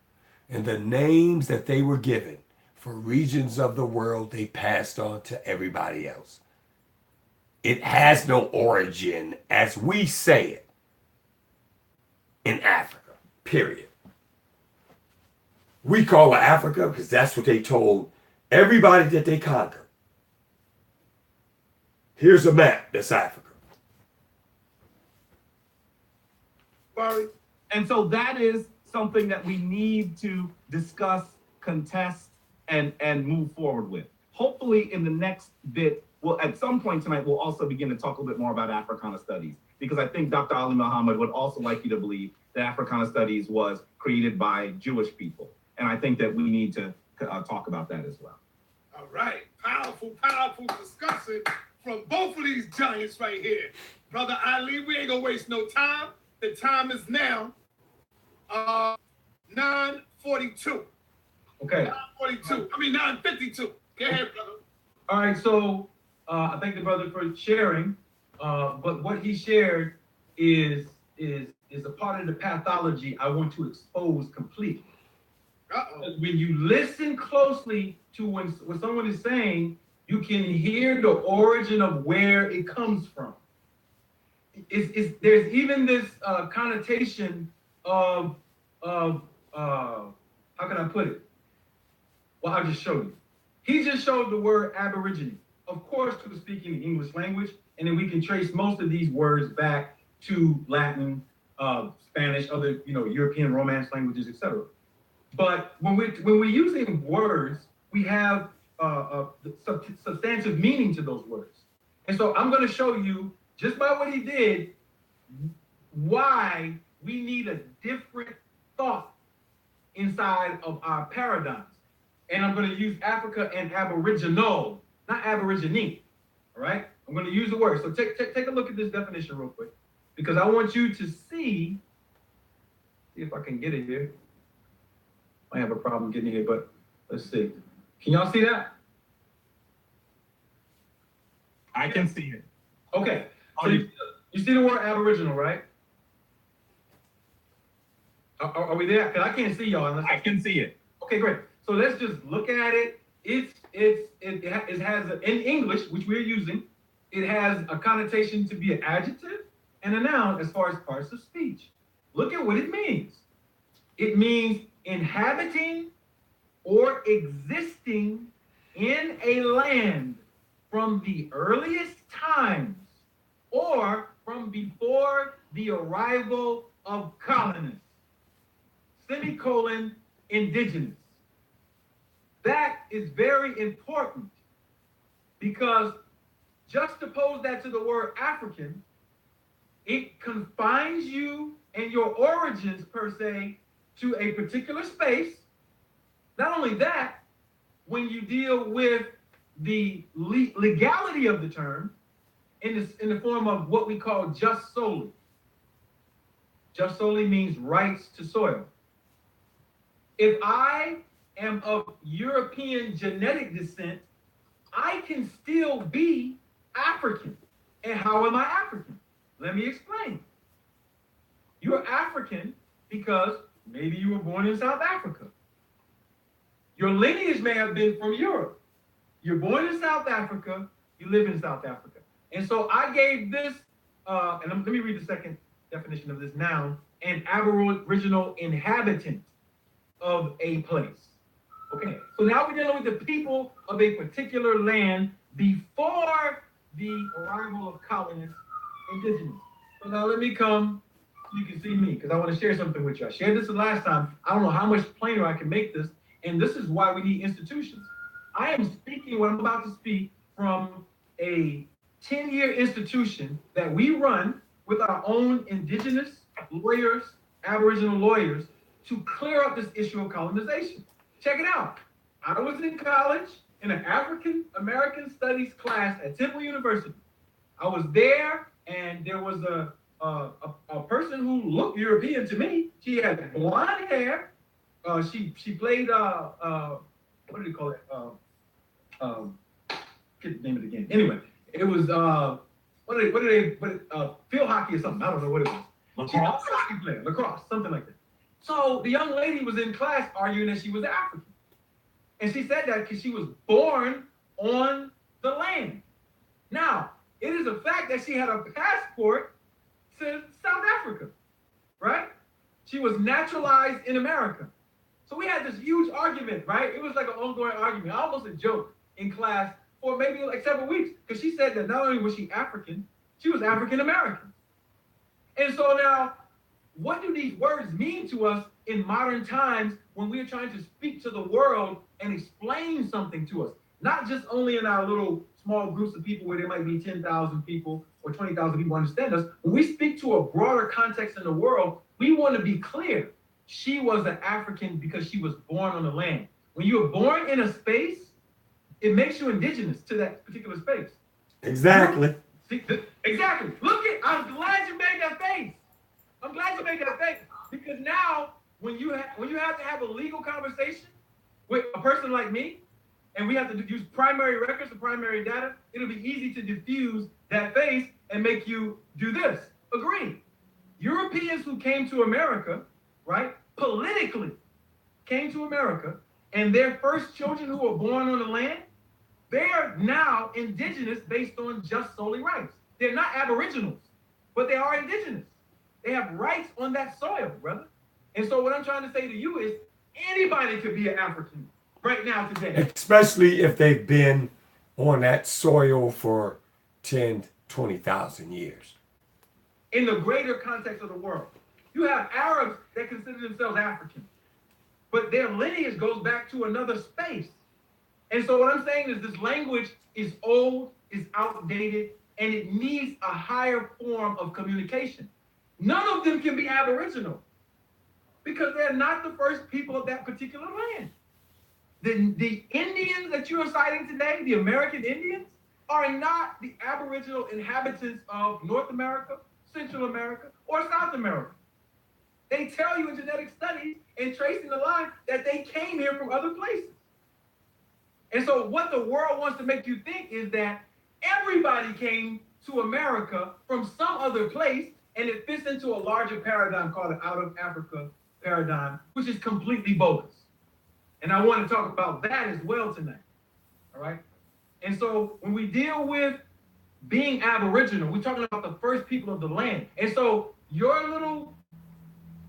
and the names that they were given for regions of the world, they passed on to everybody else. It has no origin, as we say it, in Africa, period. We call it Africa because that's what they told everybody that they conquered. Here's a map, that's Africa. Barry, And so that is something that we need to discuss, contest, and move forward with. Hopefully, in the next bit, well, at some point tonight, we'll also begin to talk a little bit more about Africana studies, because I think Dr. Ali Muhammad would also like you to believe that Africana studies was created by Jewish people. And I think that we need to talk about that as well. All right. Powerful, powerful discussion from both of these giants right here. Brother Ali, we ain't gonna waste no time. The time is now 9:42. Okay. 9:42. I mean 9:52. Go ahead, brother. All right. So I thank the brother for sharing. But what he shared is a part of the pathology I want to expose completely. When you listen closely to what someone is saying, you can hear the origin of where it comes from. There's even this connotation of how can I put it? Well, I'll just show you. He just showed the word aborigine. Of course, he was speaking the English language, and then we can trace most of these words back to Latin, Spanish, other European Romance languages, etc. But when we're using words, we have substantive meaning to those words. And so I'm going to show you, just by what he did, why we need a different thought inside of our paradigms. And I'm going to use Africa and aboriginal, not aborigine. All right? I'm going to use the word. So take a look at this definition real quick, because I want you to see if I can get it here. I have a problem getting here, but let's see. Can y'all see that? I can see it. Okay. So you see the word aboriginal, right? Are we there? Because I can't see y'all. I can see it. Okay, great. So let's just look at it. It has in English, which we're using, it has a connotation to be an adjective and a noun as far as parts of speech. Look at what it means. It means inhabiting or existing in a land from the earliest times or from before the arrival of colonists. Semicolon, indigenous. That is very important, because juxtapose that to the word African, it confines you and your origins per se to a particular space. Not only that, when you deal with the legality of the term in the form of what we call just solely. Just solely means rights to soil. If I am of European genetic descent, I can still be African. And how am I African? Let me explain. You're African because maybe you were born in South Africa. Your lineage may have been from Europe. You're born in South Africa, you live in South Africa. And so I gave this, let me read the second definition of this noun, an aboriginal inhabitant of a place. Okay, so now we're dealing with the people of a particular land before the arrival of colonists, indigenous. So now let me come so you can see me, because I want to share something with you. I shared this the last time. I don't know how much plainer I can make this, and this is why we need institutions. I am speaking what I'm about to speak from a 10-year institution that we run with our own indigenous lawyers, aboriginal lawyers, to clear up this issue of colonization. Check it out. I was in college in an African American Studies class at Temple University. I was there, and there was a person who looked European to me. She had blonde hair. She played what do they call it? Get the name of it again. Anyway, it was field hockey or something. I don't know what it was. Lacrosse? Hockey player, lacrosse, something like that. So the young lady was in class arguing that she was African. And she said that because she was born on the land. Now, it is a fact that she had a passport to South Africa, right? She was naturalized in America. So we had this huge argument, right? It was like an ongoing argument, almost a joke in class for maybe like several weeks, because she said that not only was she African, she was African American. And so now what do these words mean to us in modern times when we're trying to speak to the world and explain something to us? Not just only in our little small groups of people where there might be 10,000 people or 20,000 people understand us. When we speak to a broader context in the world, we want to be clear. She was an African because she was born on the land. When you are born in a space, it makes you indigenous to that particular space. Exactly. Exactly. I'm glad you made that face. I'm glad you made that face because now when you have to have a legal conversation with a person like me, and we have to use primary records or primary data, it'll be easy to diffuse that face and make you do this. Agree. Europeans who came to America, right, politically came to America, and their first children who were born on the land, they are now indigenous based on just solely rights. They're not aboriginals, but they are indigenous. They have rights on that soil, brother. And so what I'm trying to say to you is anybody could be an African right now today. Especially if they've been on that soil for 10, 20,000 years. In the greater context of the world. You have Arabs that consider themselves African, but their lineage goes back to another space. And so what I'm saying is this language is old, is outdated, and it needs a higher form of communication. None of them can be Aboriginal because they're not the first people of that particular land. The Indians that you are citing today, the American Indians, are not the Aboriginal inhabitants of North America, Central America, or South America. They tell you in genetic studies and tracing the line that they came here from other places. And so what the world wants to make you think is that everybody came to America from some other place, and it fits into a larger paradigm called the out of Africa paradigm, which is completely bogus. And I want to talk about that as well tonight. All right. And so when we deal with being Aboriginal, we're talking about the first people of the land. And so your little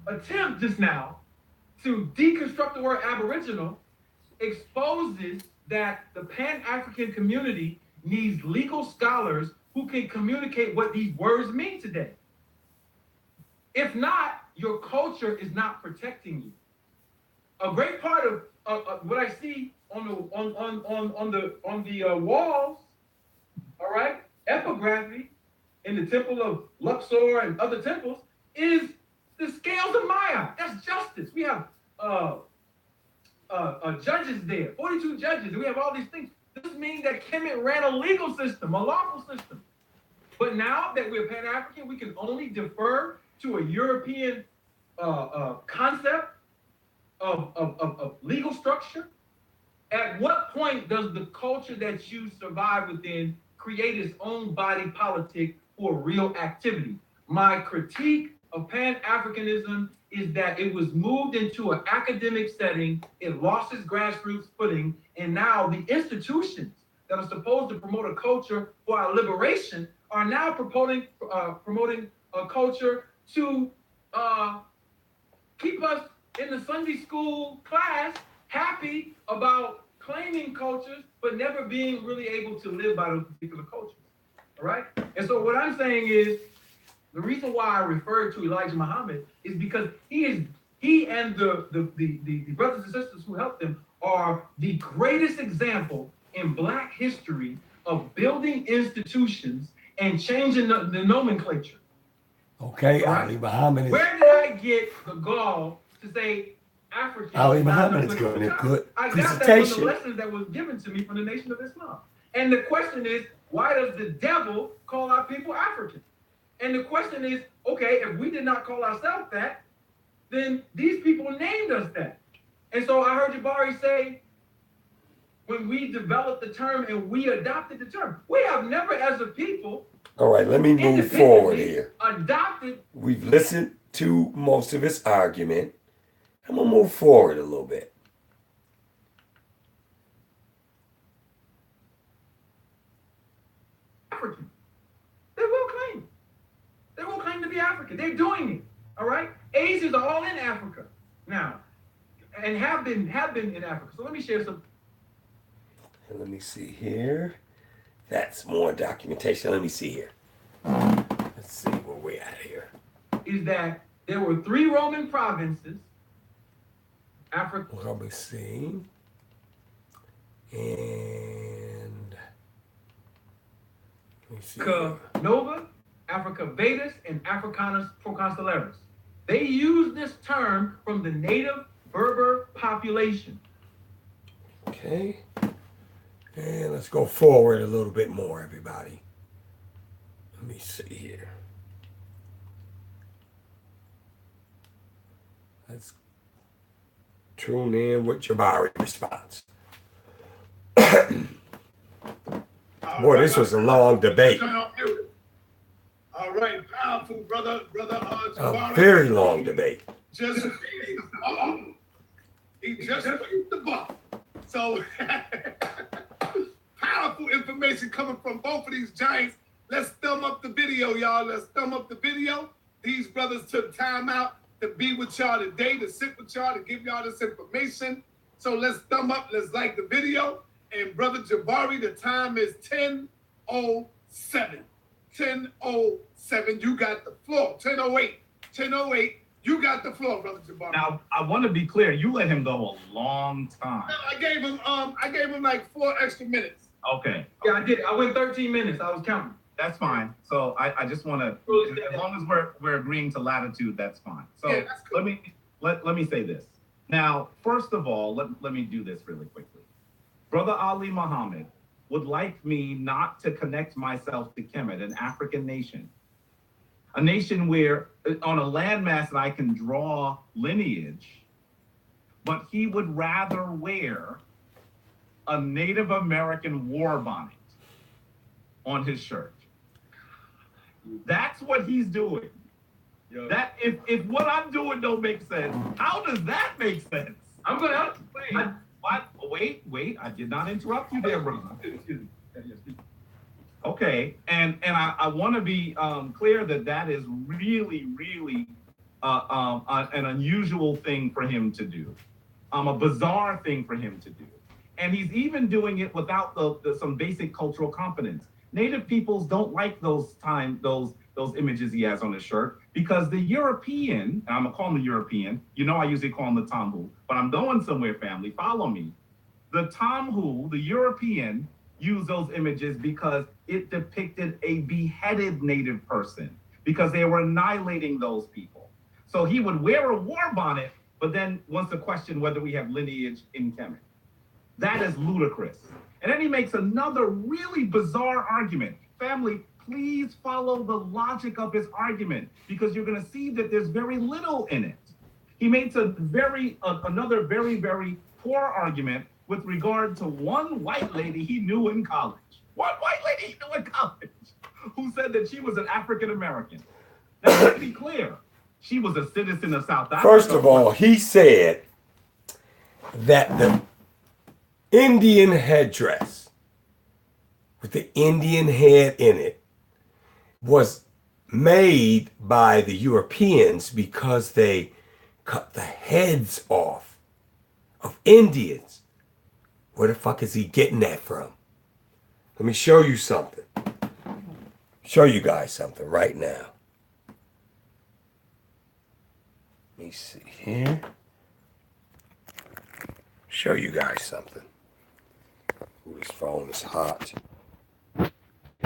attempt just now to deconstruct the word Aboriginal exposes that the Pan-African community needs legal scholars who can communicate what these words mean today. If not, your culture is not protecting you. A great part of what I see on the walls, all right, epigraphy in the temple of Luxor and other temples is the scales of Maya. That's justice. We have judges there, 42 judges, and we have all these things. This means that Kemet ran a legal system, a lawful system. But now that we're Pan-African, we can only defer to a European concept of legal structure. At what point does the culture that you survive within create its own body politic for real activity? My critique of Pan-Africanism is that it was moved into an academic setting, it lost its grassroots footing, and now the institutions that are supposed to promote a culture for our liberation are now promoting a culture to keep us in the Sunday school class happy about claiming cultures, but never being really able to live by those particular cultures. All right? And so what I'm saying is, the reason why I referred to Elijah Muhammad is because he and the brothers and sisters who helped him are the greatest example in Black history of building institutions and changing the nomenclature. Okay, right? Ali Muhammad is... Where did I get the gall to say African? Ali Muhammad is giving a good I got presentation. that from the lessons that was given to me from the Nation of Islam. And the question is, why does the devil call our people African? And the question is, okay, if we did not call ourselves that, then these people named us that. And so I heard Jabari say, when we developed the term and we adopted the term, we have never as a people. All right, let me move forward here. Adopted. We've listened to most of his argument. I'm going to move forward a little bit. African. They will claim. They will claim to be African. They're doing it. All right? Asians are all in Africa now, and have been in Africa. So let me share some. And let me see here. That's more documentation. Let me see here. Let's see where we're at here. Is that There were 3 Roman provinces. Africa. Let me see. And let me see. Africa Nova, Africa Vetus, and Africanus Proconsuleris. They use this term from the native Berber population. Okay. And let's go forward a little bit more, everybody. Let me see here. Let's tune in with Jabari response. Boy, this was a long debate. All right, powerful brother Jabari. A very long debate. Just he just beat the ball. So powerful information coming from both of these giants. Let's thumb up the video, y'all. Let's thumb up the video. These brothers took time out to be with y'all today, to sit with y'all, to give y'all this information. So let's thumb up, let's like the video. And brother Jabari, the time is 10:07. 10:07, you got the floor. 10:08. 10:08, you got the floor, brother Jabari. Now, I want to be clear. You let him go a long time. I gave him like 4 extra minutes. Okay. Yeah, I did. I went 13 minutes. I was counting. That's fine. So I just want to, as long as we're agreeing to latitude, that's fine. So Yeah, that's cool. let me say this. Now, first of all, let me do this really quickly. Brother Ali Muhammad would like me not to connect myself to Kemet, an African nation. A nation where, on a landmass that I can draw lineage, but he would rather wear a Native American war bonnet on his shirt. That's what he's doing. Yo. That if what I'm doing don't make sense, how does that make sense? I'm going to explain. Wait, I did not interrupt you there, brother. Okay, and I want to be clear that is really an unusual thing for him to do, a bizarre thing for him to do, and he's even doing it without some basic cultural competence. Native peoples don't like those images he has on his shirt because the European, and I'm gonna call him the European. You know, I usually call him the Tomhu, but I'm going somewhere, family. Follow me. The Tomhu, the European, used those images because it depicted a beheaded native person because they were annihilating those people. So he would wear a war bonnet, but then wants to question whether we have lineage in Kemet. That is ludicrous. And then he makes another really bizarre argument. Family, please follow the logic of his argument because you're going to see that there's very little in it. He makes another very poor argument with regard to one white lady he knew in college. One white lady he knew in college who said that she was an African American. Now, let's be clear. She was a citizen of South Africa. First of all, he said that the Indian headdress with the Indian head in it was made by the Europeans because they cut the heads off of Indians. Where the fuck is he getting that from? Let me show you something. Show you guys something right now. Let me see here. Show you guys something. Ooh, this phone is hot. Let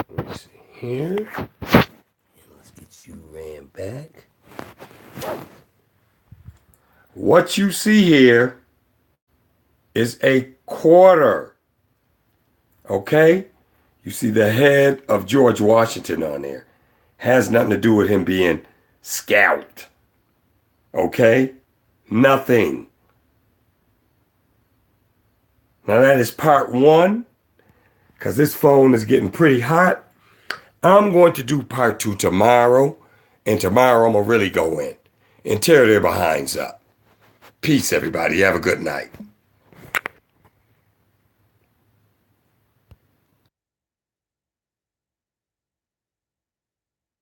me see here. And let's get you ran back. What you see here is a quarter. Okay? You see the head of George Washington on there. Has nothing to do with him being scalped. Okay? Nothing. Now that is part 1. Because this phone is getting pretty hot. I'm going to do part 2 tomorrow. And tomorrow I'm going to really go in and tear their behinds up. Peace, everybody. Have a good night.